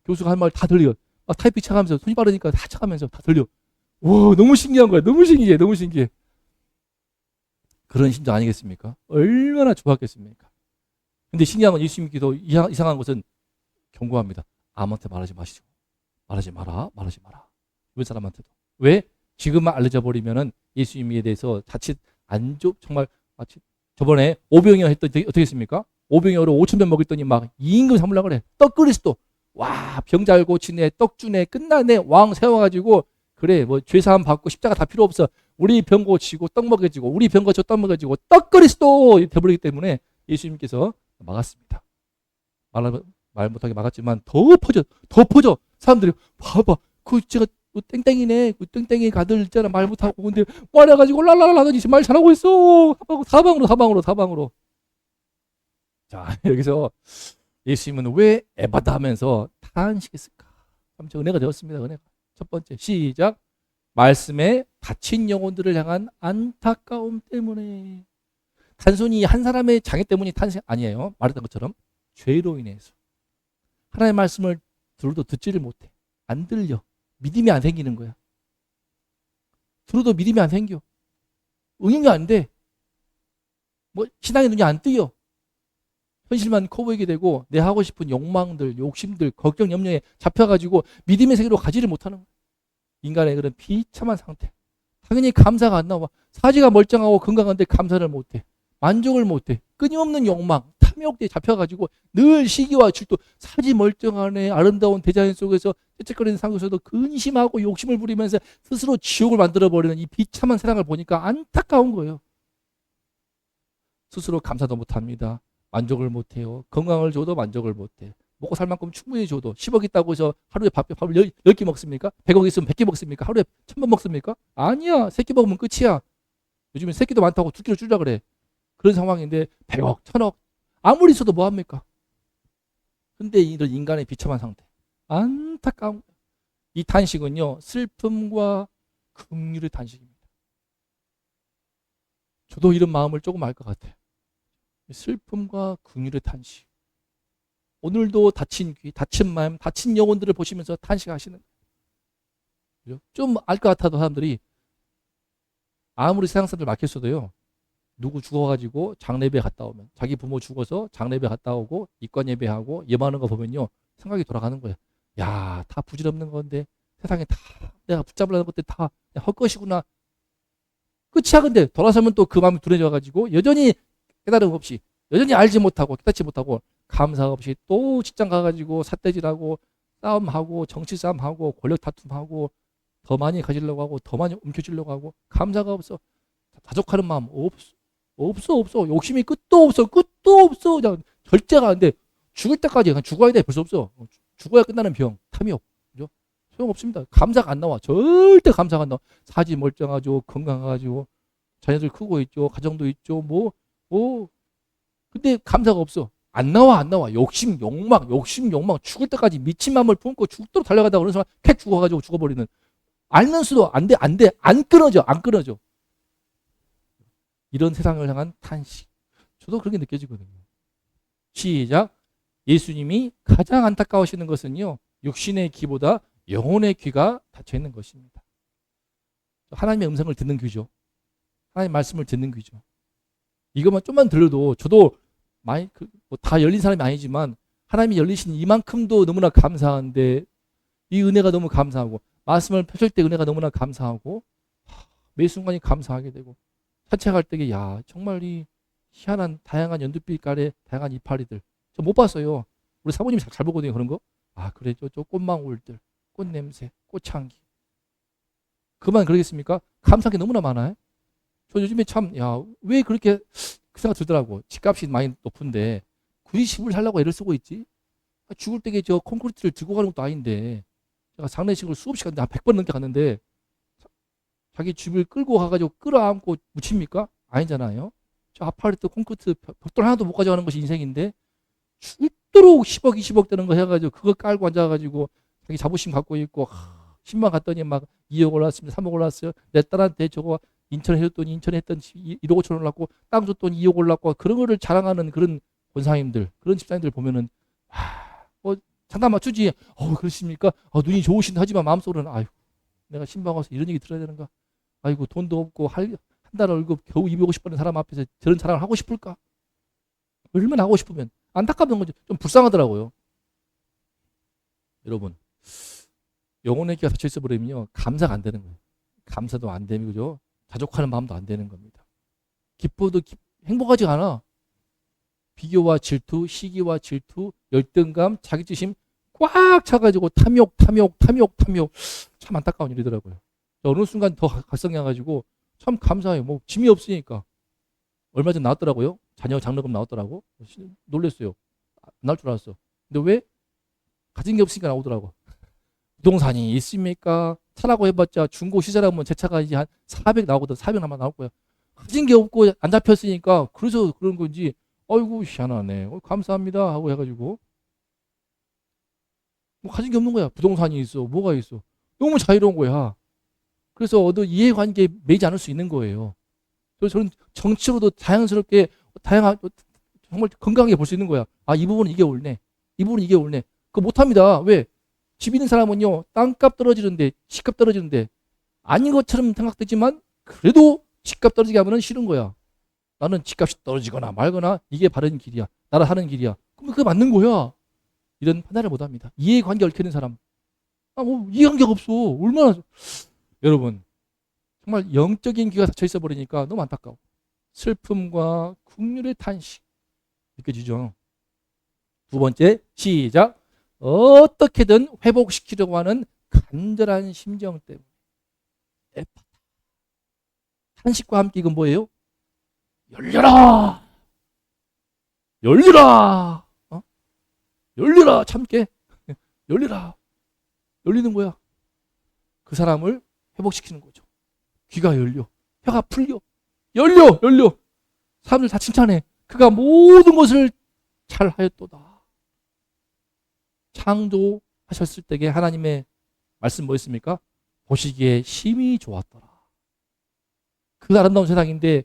교수가 한 말 다 들려. 타이핑 착하면서, 손이 빠르니까 다 착하면서 다 들려. 와, 너무 신기한 거야. 너무 신기해. 너무 신기해. 그런 심정 아니겠습니까? 얼마나 좋았겠습니까? 근데 신기한 건 예수님께서 이상한 것은 경고합니다. 아무한테 말하지 마시죠. 말하지 마라. 말하지 마라. 주변 사람한테도. 왜? 지금만 알려져 버리면은 예수님에 대해서 자칫 정말 마치 저번에 오병이어 했더니 어떻게 했습니까? 오병이어로 5,000명 먹였더니 막 이임금 삼으려고 그래. 떡 그리스도. 와, 병 잘 고치네. 떡 주네. 끝나네. 왕 세워가지고 그래 뭐 죄사함 받고 십자가 다 필요 없어. 우리 병 고치고 떡 먹여지고 우리 병 고쳐 떡 먹여지고 떡 그리스도 돼버리기 때문에 예수님께서 막았습니다. 말 못하게 막았지만 더 퍼져. 사람들이 봐봐. 제가 땡땡이네. 땡땡이 가들 있잖아. 말 못하고. 근데 말해가지고 랄랄랄 하더니 말 잘하고 있어. 사방으로. 자, 여기서 예수님은 왜 에바다 하면서 탄식했을까? 참 은혜가 되었습니다. 은혜가. 첫 번째, 시작. 말씀에 다친 영혼들을 향한 안타까움 때문에. 단순히 한 사람의 장애 때문이 탄식 아니에요. 말했던 것처럼 죄로 인해서. 하나님의 말씀을 들어도 듣지를 못해. 안 들려. 믿음이 안 생기는 거야. 들어도 믿음이 안 생겨. 응용이 안 돼. 신앙의 눈이 안 뜨여. 현실만 커 보이게 되고 내 하고 싶은 욕망들, 욕심들, 걱정, 염려에 잡혀가지고 믿음의 세계로 가지를 못하는 거야. 인간의 그런 비참한 상태. 당연히 감사가 안 나와. 사지가 멀쩡하고 건강한데 감사를 못해. 만족을 못해. 끊임없는 욕망, 탐욕에 잡혀가지고 늘 시기와 질투, 사지 멀쩡하네 아름다운 대자연 속에서 쨉쨉거리는 상속에서도 근심하고 욕심을 부리면서 스스로 지옥을 만들어버리는 이 비참한 세상을 보니까 안타까운 거예요. 스스로 감사도 못합니다. 만족을 못해요. 건강을 줘도 만족을 못해. 먹고 살 만큼 충분히 줘도 10억 있다고 해서 하루에 밥을 10개 먹습니까? 100억 있으면 100개 먹습니까? 하루에 1000번 먹습니까? 아니야. 3끼 먹으면 끝이야. 요즘엔 3끼도 많다고 2끼로 줄라 그래. 그런 상황인데 100억, 1000억 아무리 있어도 뭐합니까? 근데 이런 인간의 비참한 상태 안타까운 이 탄식은요 슬픔과 긍휼의 탄식입니다. 저도 이런 마음을 조금 알 것 같아요. 슬픔과 긍휼의 탄식. 오늘도 다친 귀, 다친 마음, 다친 영혼들을 보시면서 탄식하시는 거예요. 좀 알 것 같아도 사람들이 아무리 세상 사람들 막혔어도요. 누구 죽어가지고 장례배 갔다 오면 자기 부모 죽어서 장례배 갔다 오고 입관 예배하고 예배하는 거 보면요 생각이 돌아가는 거예요. 야, 다 부질없는 건데 세상에 다 내가 붙잡으려는 것들 다 헛것이구나. 끝이야. 근데 돌아서면 또 그 마음이 둔해져가지고 여전히 깨달음 없이 여전히 알지 못하고 깨닫지 못하고 감사 없이 또 직장 가가지고 삿대질하고 싸움하고 정치 싸움하고 권력 다툼하고 더 많이 가지려고 하고 더 많이 움켜쥐려고 하고 감사가 없어. 자족하는 마음 없어. 욕심이 끝도 없어. 그냥 절제가 안 돼. 죽을 때까지 그냥 죽어야 돼. 벌써 없어. 죽어야 끝나는 병, 탐욕. 그죠? 소용없습니다. 감사가 안 나와. 절대 감사가 안 나와. 사지 멀쩡하죠. 건강하죠. 자녀들 크고 있죠. 가정도 있죠. 근데 감사가 없어. 안 나와. 욕심, 욕망. 죽을 때까지 미친 마음을 품고 죽도록 달려가다가 그런 순간 캣 죽어가지고 죽어버리는. 알면서도 안 돼. 안 끊어져. 이런 세상을 향한 탄식. 저도 그렇게 느껴지거든요. 시작. 예수님이 가장 안타까우시는 것은요. 육신의 귀보다 영혼의 귀가 닫혀 있는 것입니다. 하나님의 음성을 듣는 귀죠. 하나님의 말씀을 듣는 귀죠. 이것만 좀만 들려도 저도 많이 다 열린 사람이 아니지만 하나님이 열리신 이만큼도 너무나 감사한데 이 은혜가 너무 감사하고 말씀을 펼칠 때 은혜가 너무나 감사하고 매 순간이 감사하게 되고 산책할 때에 야 정말 이 희한한 다양한 연두빛깔의 다양한 이파리들 저 못 봤어요. 우리 사모님이 잘 보거든요 그런 거. 아 그래 저 꽃망울들 꽃냄새 꽃향기 그만 그러겠습니까? 감사한 게 너무나 많아요. 저 요즘에 참 야 왜 그렇게 그 생각 들더라고. 집값이 많이 높은데 굳이 집을 살려고 애를 쓰고 있지. 죽을 때에 저 콘크리트를 들고 가는 것도 아닌데 제가 장례식을 수없이 갔는데 한 100번 넘게 갔는데 자기 집을 끌고 가가지고 끌어안고 묻힙니까? 아니잖아요. 저 아파트 콘크리트 벽돌 하나도 못 가져가는 것이 인생인데 죽도록 10억 20억 되는 거 해가지고 그거 깔고 앉아가지고 자기 자부심 갖고 있고 신방 갔더니 막 2억 올랐습니다. 3억 올랐어요. 내 딸한테 저거 인천 해줬더니 인천에 했던 1억 5천 올랐고 땅 줬더니 2억 올랐고 그런 거를 자랑하는 그런 권사님들 그런 집사님들 보면은 뭐 장단 맞추지. 그러십니까? 눈이 좋으신 하지만 마음속으로는 아유 내가 신방 와서 이런 얘기 들어야 되는가? 아이고 돈도 없고 한 달 월급 겨우 250 받는 사람 앞에서 저런 자랑을 하고 싶을까? 얼마나 하고 싶으면 안타까운 거죠. 좀 불쌍하더라고요. 여러분 영혼의 귀가 닫혀 있어 버리면요 감사가 안 되는 거예요. 감사도 안 되고 그죠? 자족하는 마음도 안 되는 겁니다. 기뻐도 행복하지 않아. 비교와 질투, 시기와 질투, 열등감, 자기주심 꽉 차가지고 탐욕 참 안타까운 일이더라고요. 어느 순간 더 각성해가지고 참 감사해요. 뭐 짐이 없으니까. 얼마 전 나왔더라고요. 자녀 장로금 나왔더라고. 놀랬어요. 안 나올 줄 알았어. 근데 왜? 가진 게 없으니까 나오더라고. 부동산이 있습니까? 차라고 해봤자 중고 시세라면 제 차가 이제 한 400 나오거든. 400 아마 나올 거야. 가진 게 없고 안 잡혔으니까 그래서 그런 건지 아이고 희한하네. 감사합니다 하고 해가지고 뭐 가진 게 없는 거야. 부동산이 있어. 뭐가 있어. 너무 자유로운 거야. 그래서 어떤 이해관계에 매이지 않을 수 있는 거예요. 그래서 저는 정치로도 자연스럽게 다양한 정말 건강하게 볼 수 있는 거야. 이 부분은 이게 옳네. 이 부분은 이게 옳네. 그거 못합니다. 왜? 집 있는 사람은요. 땅값 떨어지는데 집값 떨어지는데 아닌 것처럼 생각되지만 그래도 집값 떨어지게 하면 싫은 거야. 나는 집값이 떨어지거나 말거나 이게 바른 길이야. 나라 하는 길이야. 그럼 그게 맞는 거야. 이런 판단을 못합니다. 이해관계 얽혀있는 사람. 뭐 이해관계가 없어. 얼마나 여러분 정말 영적인 귀가 닫혀 있어 버리니까 너무 안타까워. 슬픔과 국률의 탄식 느껴지죠. 두 번째 시작. 어떻게든 회복시키려고 하는 간절한 심정 때문에 애파다. 탄식과 함께 이건 뭐예요? 열려라. 열리라. 열리라. 참게. 열리라. 열리는 거야. 그 사람을 회복시키는 거죠. 귀가 열려. 혀가 풀려. 열려. 사람들 다 칭찬해. 그가 모든 것을 잘 하였도다. 창조하셨을 때에 하나님의 말씀 뭐였습니까? 보시기에 심히 좋았더라. 그 아름다운 세상인데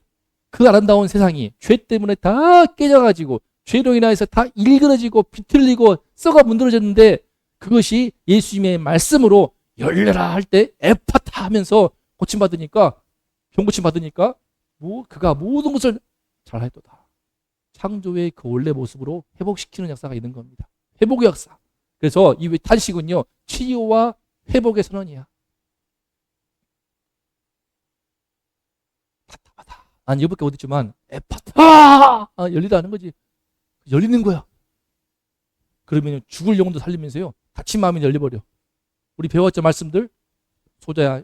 그 아름다운 세상이 죄 때문에 다 깨져가지고 죄로 인해서 다 일그러지고 비틀리고 썩어 문드러졌는데 그것이 예수님의 말씀으로 열려라 할 때 에파타 하면서 고침받으니까 병고침 받으니까 그가 모든 것을 잘하였도다. 창조의 그 원래 모습으로 회복시키는 역사가 있는 겁니다. 회복의 역사. 그래서 이 탄식은요 치유와 회복의 선언이야. 답답하다. 난 이거밖에 못했지만 에파타 열리라는 거지. 열리는 거야. 그러면 죽을 영혼도 살리면서요 다친 마음이 열려버려. 우리 배웠죠 말씀들. 소자야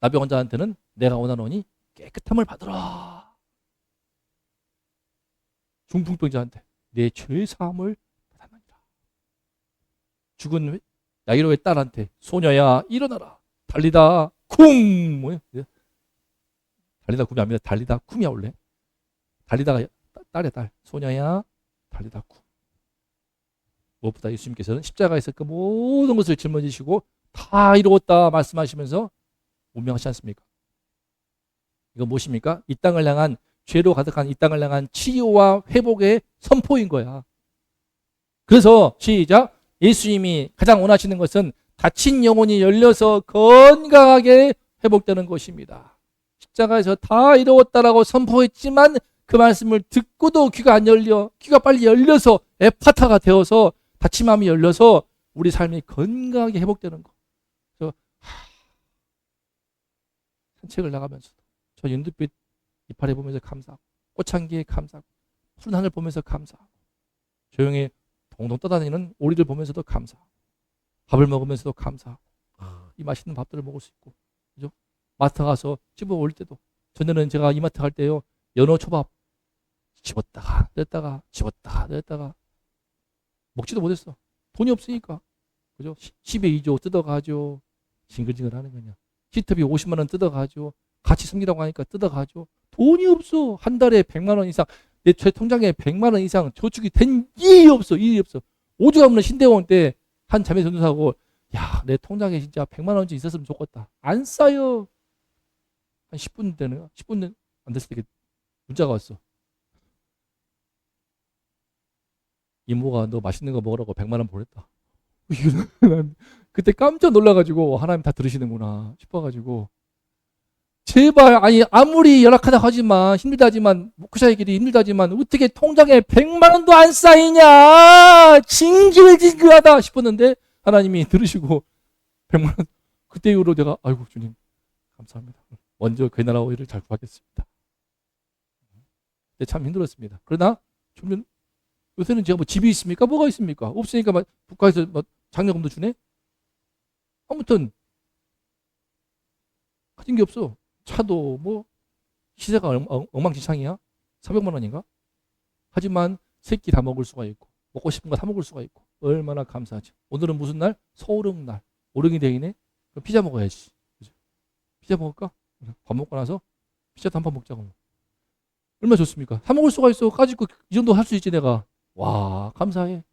나병 환자한테는 내가 원하노니 깨끗함을 받으라. 중풍병자한테 내 죄 사함을 받아나니라. 죽은 야이로의 딸한테 소녀야 일어나라. 달리다 쿵 뭐야? 달리다 쿵이 아닙니다. 달리다 쿵이야 원래. 달리다가 딸이야 딸. 소녀야 달리다 쿵. 무엇보다 예수님께서는 십자가에서 그 모든 것을 짊어지시고 다 이루었다 말씀하시면서 운명하시지 않습니까? 이거 무엇입니까? 이 땅을 향한 죄로 가득한 이 땅을 향한 치유와 회복의 선포인 거야. 그래서 시작. 예수님이 가장 원하시는 것은 다친 영혼이 열려서 건강하게 회복되는 것입니다. 십자가에서 다 이루었다라고 선포했지만 그 말씀을 듣고도 귀가 안 열려, 귀가 빨리 열려서 에파타가 되어서 다친 마음이 열려서 우리 삶이 건강하게 회복되는 거. 그래서 산책을 나가면서 저 연두빛 이파리 보면서 감사하고 꽃향기에 감사하고 푸른 하늘 보면서 감사하고 조용히 동동 떠다니는 오리를 보면서도 감사하고 밥을 먹으면서도 감사하고 이 맛있는 밥들을 먹을 수 있고 그죠? 마트 가서 집어 올 때도 전에는 제가 이마트 갈 때요 연어 초밥 집었다가 냈다가 집었다가 냈다가 먹지도 못했어. 돈이 없으니까 그죠? 10에 2조 뜯어가죠. 징글징글 하는 거냐. 히트비 50만 원 뜯어가죠. 같이 섬기라고 하니까 뜯어가죠. 돈이 없어. 한 달에 100만 원 이상, 내 통장에 100만 원 이상 저축이 된 일이 없어. 일이 없어. 오죽 없는 신대원 때 한 자매 전도사하고, 야, 내 통장에 진짜 100만 원쯤 있었으면 좋겠다. 안 싸요. 한 10분 되는, 10분 안 됐을 때 문자가 왔어. 이모가 너 맛있는 거 먹으라고 100만 원 보냈다. 난 그때 깜짝 놀라가지고 하나님 다 들으시는구나 싶어가지고, 제발, 아니 아무리 열악하다 하지만 힘들다지만 목사의 길이 힘들다지만 어떻게 통장에 100만 원도 안 쌓이냐, 징글징글하다 싶었는데 하나님이 들으시고 100만 원. 그때 이후로 내가 아이고 주님 감사합니다. 먼저 그 나라와 일을 잘 구하겠습니다. 근데 참 힘들었습니다. 그러나 주면 요새는 제가 뭐 집이 있습니까? 뭐가 있습니까? 없으니까 막 국가에서 뭐 장려금도 주네? 아무튼 가진 게 없어. 차도 뭐 시세가 엉망진창이야. 400만 원인가? 하지만 세 끼 다 먹을 수가 있고 먹고 싶은 거 다 먹을 수가 있고 얼마나 감사하지. 오늘은 무슨 날? 서울흥날. 오릉이 데이네. 그럼 피자 먹어야지. 그죠? 피자 먹을까? 밥 먹고 나서 피자도 한 판 먹자고. 얼마나 좋습니까? 사 먹을 수가 있어. 가지고 이 정도 할 수 있지 내가. 와, 감사해.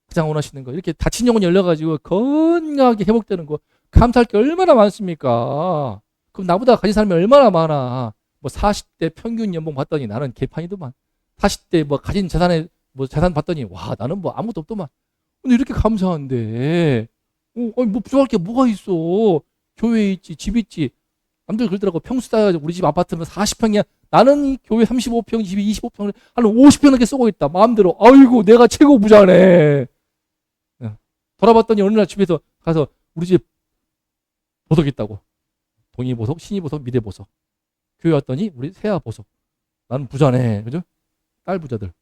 가장 원하시는 거. 이렇게 다친 영혼 열려가지고 건강하게 회복되는 거. 감사할 게 얼마나 많습니까? 그럼 나보다 가진 사람이 얼마나 많아. 뭐 40대 평균 연봉 봤더니 나는 개판이더만. 40대 뭐 가진 재산에 뭐 재산 봤더니 와, 나는 뭐 아무것도 없더만. 근데 이렇게 감사한데. 아니 뭐 부족할 게 뭐가 있어. 교회 있지, 집 있지. 남들 그러더라고. 평수 따가지고 우리 집 아파트는 40평이야. 나는 이 교회 35평, 집이 25평을 한 50평 넘게 쓰고 있다. 마음대로. 아이고, 내가 최고 부자네. 돌아봤더니 어느 날 집에서 가서 우리 집 보석 있다고. 동의보석, 신의보석, 미래보석. 교회 왔더니 우리 세아보석. 나는 부자네. 그죠? 딸 부자들.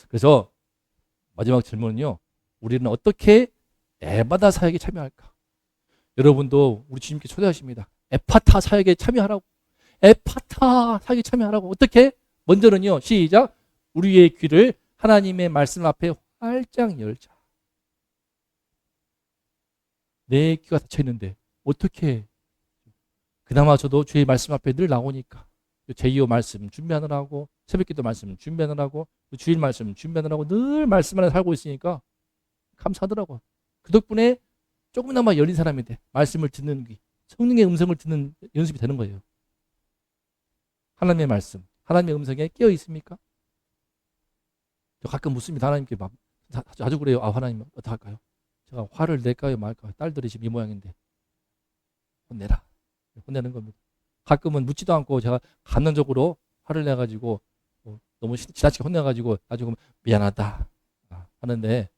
그래서 마지막 질문은요. 우리는 어떻게 에바다 사역에 참여할까? 여러분도 우리 주님께 초대하십니다. 에파타 사역에 참여하라고. 에파타 사역에 참여하라고. 어떻게? 먼저는요. 시작. 우리의 귀를 하나님의 말씀 앞에 활짝 열자. 내 귀가 닫혀 있는데 어떻게? 그나마 저도 주의 말씀 앞에 늘 나오니까 제2호 말씀 준비하느라고 새벽기도 말씀 준비하느라고 주일 말씀 준비하느라고 늘 말씀 안에 살고 있으니까 감사하더라고. 그 덕분에 조금이나마 열린 사람이 돼. 말씀을 듣는 귀, 성령의 음성을 듣는 연습이 되는 거예요. 하나님의 말씀, 하나님의 음성에 깨어 있습니까? 저 가끔 묻습니다. 하나님께 막 자주 그래요. 아, 하나님 어떡할까요? 제가 화를 낼까요 말까요? 딸들이 지금 이 모양인데 혼내라. 혼내는 겁니다. 가끔은 묻지도 않고 제가 감정적으로 화를 내가지고 너무 지나치게 혼내가지고 나중에 미안하다 하는데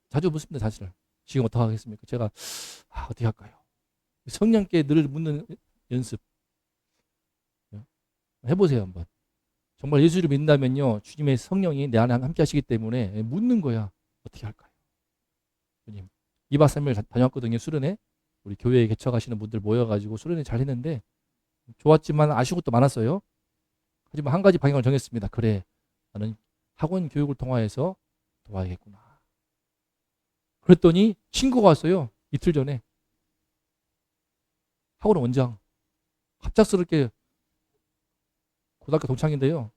자주 묻습니다. 사실 지금 어떻게 하겠습니까? 제가 어떻게 할까요? 성령께 늘 묻는 연습 해보세요 한번. 정말 예수를 믿는다면요 주님의 성령이 내 안에 함께 하시기 때문에 묻는 거야. 어떻게 할까요? 주님 2박 3일 다녀왔거든요. 수련회. 우리 교회에 개척하시는 분들 모여가지고 수련회 잘 했는데 좋았지만 아쉬운 것도 많았어요. 하지만 한 가지 방향을 정했습니다. 그래, 나는 학원 교육을 통화해서 도와야겠구나. 그랬더니 친구가 왔어요. 이틀 전에. 학원 원장. 갑작스럽게 고등학교 동창인데요.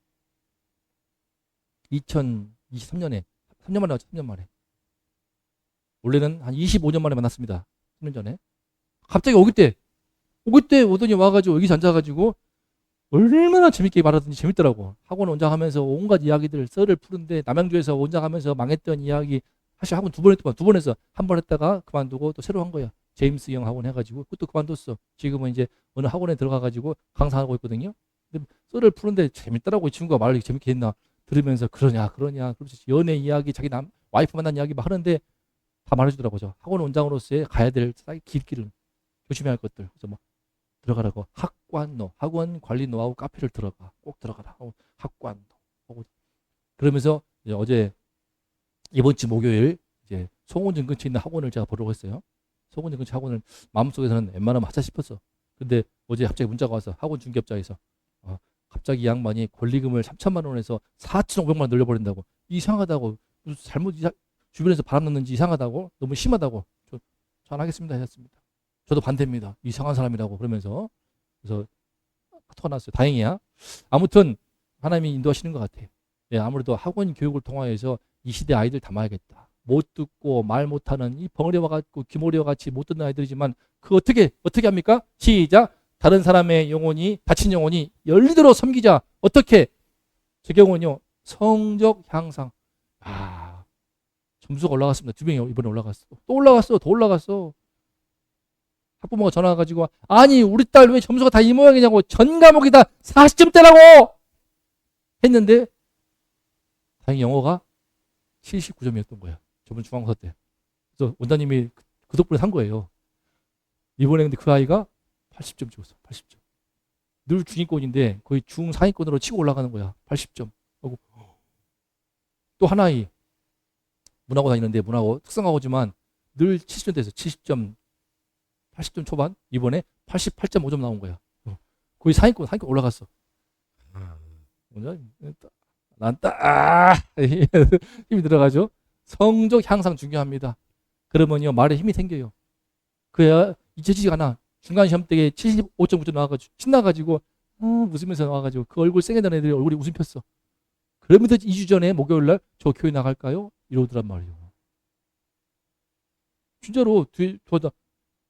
2023년에 3년 만에 왔죠. 3년 만에. 원래는 한 25년 만에 만났습니다. 3년 전에. 갑자기 오더니 와가지고 여기서 앉아가지고 얼마나 재밌게 말하든지 재밌더라고. 학원 원장하면서 온갖 이야기들 썰을 푸는데 남양주에서 원장하면서 망했던 이야기 사실 학원 두 번 했더만. 두 번 해서 한 번 했다가 그만두고 또 새로 한 거야. 제임스 형 학원 해가지고 그것도 그만뒀어. 지금은 이제 어느 학원에 들어가가지고 강사하고 있거든요. 근데 썰을 푸는데 재밌더라고. 이 친구가 말을 재밌게 했나 들으면서 그러냐 그러면서 연애 이야기 자기 와이프 만난 이야기 막 하는데 다 말해주더라고요. 저 학원 원장으로서의 가야 될 길은 조심해야 할 것들. 그래서 뭐 들어가라고. 학원 관리 노하우 카페를 꼭 들어가라. 학관노. 그러면서 이제 어제 이번 주 목요일 이제 송원전 근처에 있는 학원을 제가 보려고 했어요. 송원전 근처 학원을 마음속에서는 웬만하면 하자 싶었어. 근데 어제 갑자기 문자가 와서 학원 중개업자에서 갑자기 이 양반이 권리금을 3천만 원에서 4,500만 원 늘려버린다고. 이상하다고. 잘못 주변에서 바람 넣는지 이상하다고. 너무 심하다고. 저 안 하겠습니다 하셨습니다. 저도 반대입니다. 이상한 사람이라고 그러면서. 그래서 카톡 하나 왔어요. 다행이야. 아무튼 하나님이 인도하시는 것 같아요. 예, 아무래도 학원 교육을 통하여서 이 시대 아이들 담아야겠다. 못 듣고 말 못하는 이 벙어리와 같고 귀머리와 같이 못 듣는 아이들이지만 그 어떻게 합니까? 시작. 다른 사람의 영혼이 다친 영혼이 열리도록 섬기자. 어떻게? 제 경우는요. 성적 향상. 아, 점수가 올라갔습니다. 2명이 이번에 올라갔어. 또 올라갔어. 더 올라갔어. 학부모가 전화 와가지고 아니 우리 딸 왜 점수가 다 이 모양이냐고 전 과목이 다 40점대라고 했는데 다행히 영어가 79점이었던 거야. 저번 중간고사 때. 그래서 원장님이 그 덕분에 산 거예요. 이번에 근데 그 아이가 80점 찍었어. 80점. 늘 중위권인데 거의 중상위권으로 치고 올라가는 거야. 80점. 하고 또 한 아이 문화고 다니는데 문화고 특성화고지만 늘 70점대에서 70점 80점 초반 이번에 88.5점 나온 거야. 거의 상위권 올라갔어. 힘이 들어가죠. 성적 향상 중요합니다. 그러면요 말에 힘이 생겨요. 그야 잊혀지지가 않아. 중간 시험 때 75.9점 나와가지고 신나가지고 웃으면서 나와가지고 그 얼굴 쌩해던 애들이 얼굴이 웃음 폈어. 그러면서 2주 전에 목요일날 저 교회 나갈까요? 이러더란 말이에요. 진짜로 저도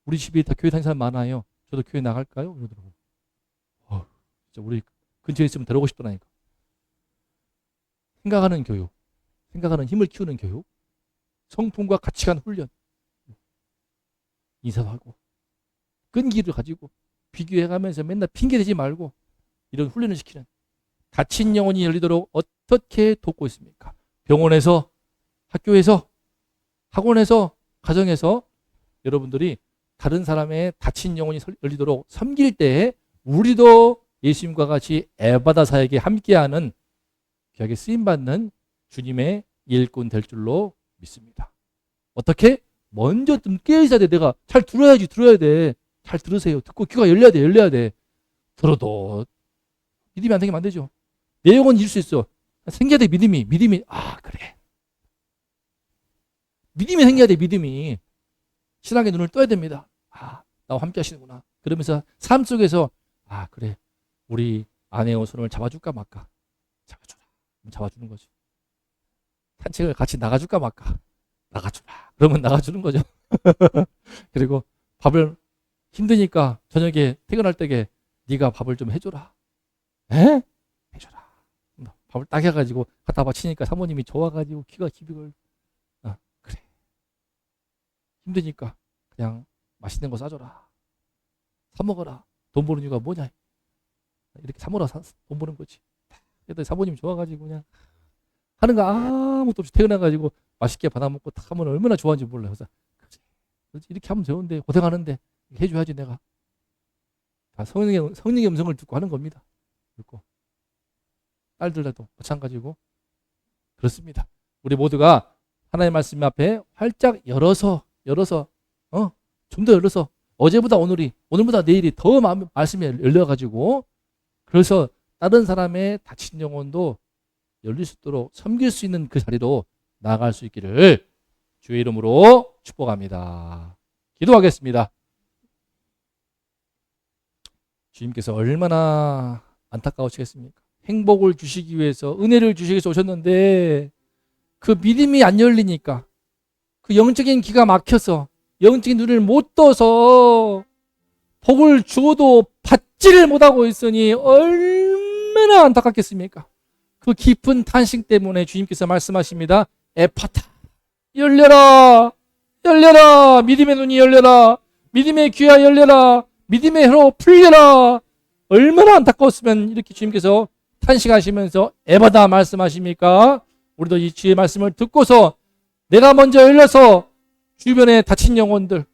우리 집에 다 교회 다니는 사람 많아요. 저도 교회 나갈까요? 이러더라고. 진짜 우리 근처에 있으면 데려오고 싶더라니까. 생각하는 교육, 생각하는 힘을 키우는 교육, 성품과 가치관 훈련, 인사도 하고, 끈기를 가지고 비교해가면서 맨날 핑계대지 말고 이런 훈련을 시키는 다친 영혼이 열리도록 어떻게 돕고 있습니까? 병원에서, 학교에서, 학원에서, 가정에서 여러분들이 다른 사람의 다친 영혼이 열리도록 섬길 때에 우리도 예수님과 같이 에바다 사역에 함께하는 귀하게 쓰임받는 주님의 일꾼 될 줄로 믿습니다. 어떻게? 먼저 좀 깨어있어야 돼. 내가 잘 들어야 돼. 잘 들으세요. 듣고 귀가 열려야 돼. 들어도 믿음이 안 생기면 안 되죠. 내 영혼 잃을 수 있어. 생겨야 돼. 믿음이. 그래. 믿음이 생겨야 돼. 믿음이. 신앙의 눈을 떠야 됩니다. 나와 함께 하시는구나. 그러면서 삶 속에서 그래. 우리 아내의 손을 잡아줄까 말까. 잡아주는 거죠. 산책을 같이 나가줄까 말까. 나가주라. 그러면 나가주는 거죠. 그리고 밥을 힘드니까 저녁에 퇴근할 때에 네가 밥을 좀 해줘라. 해줘라. 밥을 딱 해가지고 갖다 바치니까 사모님이 좋아가지고 귀가 기비걸. 그래. 힘드니까 그냥 맛있는 거 싸줘라. 사 먹어라. 돈 버는 이유가 뭐냐. 이렇게 사모라 돈 버는 거지. 그래도 사모님 좋아가지고 그냥 하는 거 아무것도 없이 퇴근해가지고 맛있게 받아먹고 딱 하면 얼마나 좋아하는지 몰라요. 그래서 이렇게 하면 좋은데 고생하는데 해줘야지 내가. 다 성령의 음성을 듣고 하는 겁니다. 듣고 딸들도 마찬가지고 그렇습니다. 우리 모두가 하나님의 말씀 앞에 활짝 열어서 좀 더 열어서 어제보다 오늘보다 내일이 더 말씀이 열려가지고 그래서 다른 사람의 다친 영혼도 열릴 수 있도록 섬길 수 있는 그 자리로 나아갈 수 있기를 주의 이름으로 축복합니다. 기도하겠습니다. 주님께서 얼마나 안타까우시겠습니까? 행복을 주시기 위해서 은혜를 주시기 위해서 오셨는데 그 믿음이 안 열리니까 그 영적인 기가 막혀서 영적인 눈을 못 떠서 복을 주어도 받지를 못하고 있으니 얼마나 안타깝겠습니까? 그 깊은 탄식 때문에 주님께서 말씀하십니다. 에파타 열려라 믿음의 눈이 열려라 믿음의 귀가 열려라 믿음의 혀로 풀려라. 얼마나 안타까웠으면 이렇게 주님께서 탄식하시면서 에바다 말씀하십니까? 우리도 이 주의 말씀을 듣고서 내가 먼저 열려서 주변에 다친 영혼들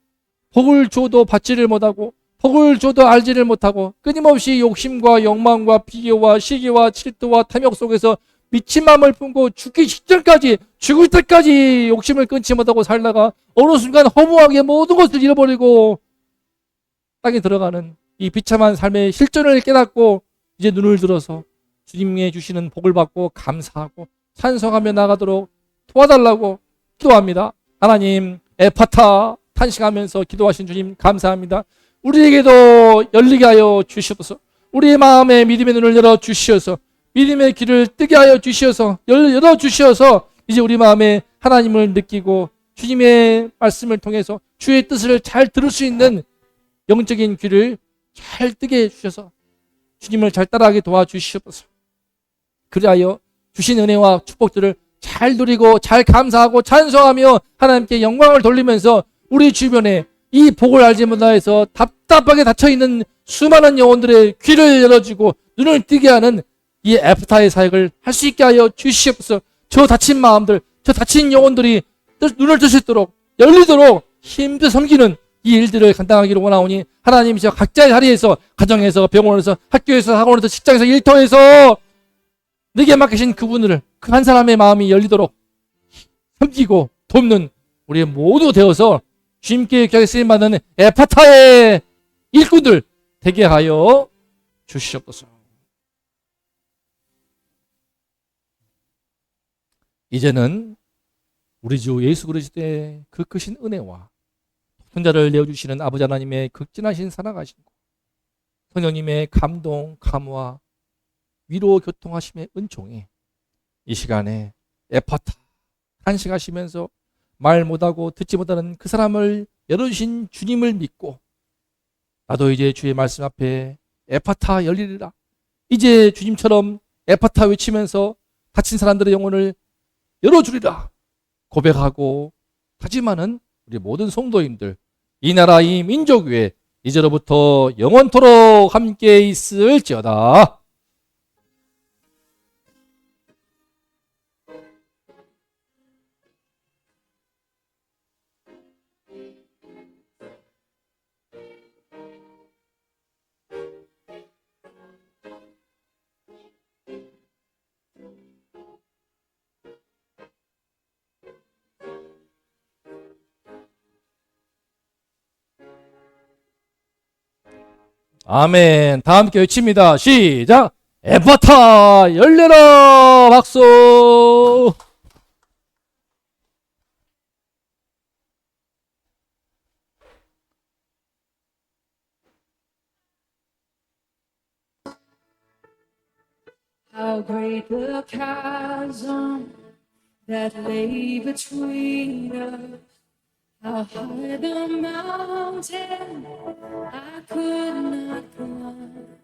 복을 줘도 받지를 못하고 복을 줘도 알지를 못하고 끊임없이 욕심과 욕망과 비교와 시기와 질투와 탐욕 속에서 미친 마음을 품고 죽기 직전까지 죽을 때까지 욕심을 끊지 못하고 살다가 어느 순간 허무하게 모든 것을 잃어버리고 땅에 들어가는 이 비참한 삶의 실존을 깨닫고 이제 눈을 들어서 주님의 주시는 복을 받고 감사하고 찬송하며 나가도록 도와달라고 기도합니다. 하나님 에파타 탄식하면서 기도하신 주님 감사합니다. 우리에게도 열리게 하여 주시옵소서. 우리의 마음에 믿음의 눈을 열어 주시어서 믿음의 길을 뜨게 하여 주시어서 열어 주시어서 이제 우리 마음에 하나님을 느끼고 주님의 말씀을 통해서 주의 뜻을 잘 들을 수 있는 영적인 귀를 잘 뜨게 해주셔서 주님을 잘 따라가게 도와주시옵소서. 그리하여 주신 은혜와 축복들을 잘 누리고 잘 감사하고 찬송하며 하나님께 영광을 돌리면서 우리 주변에 이 복을 알지 못하여서 답답하게 닫혀있는 수많은 영혼들의 귀를 열어주고 눈을 뜨게 하는 이 에프타의 사역을 할 수 있게 하여 주시옵소서. 저 다친 마음들, 저 다친 영혼들이 눈을 뜰 수 있도록 열리도록 힘써 섬기는 이 일들을 감당하기를 원하오니 하나님이 저 각자의 자리에서 가정에서 병원에서 학교에서 학원에서 직장에서 일터에서 내게 맡기신 그분을 그 한 사람의 마음이 열리도록 섬기고 돕는 우리 모두 되어서 주님께 귀하게 쓰임받는 에파타의 일꾼들 되게 하여 주시옵소서. 이제는 우리 주 예수 그리스도의 그 크신 은혜와 혼자를 내어주시는 아버지 하나님의 극진하신 사랑하심과 성령님의 감동, 감화, 위로 교통하심의 은총이 이 시간에 에파타 탄식하시면서 말 못하고 듣지 못하는 그 사람을 열어주신 주님을 믿고 나도 이제 주의 말씀 앞에 에파타 열리리라. 이제 주님처럼 에파타 외치면서 다친 사람들의 영혼을 열어주리라 고백하고 다짐하는 우리 모든 성도인들, 이 나라 이 민족 위에 이제로부터 영원토록 함께 있을지어다. 아멘. 다 함께 외칩니다. 시작. 에파타 열려라. 박수. How great the chasm that lay between us. How high the mountain I could not climb.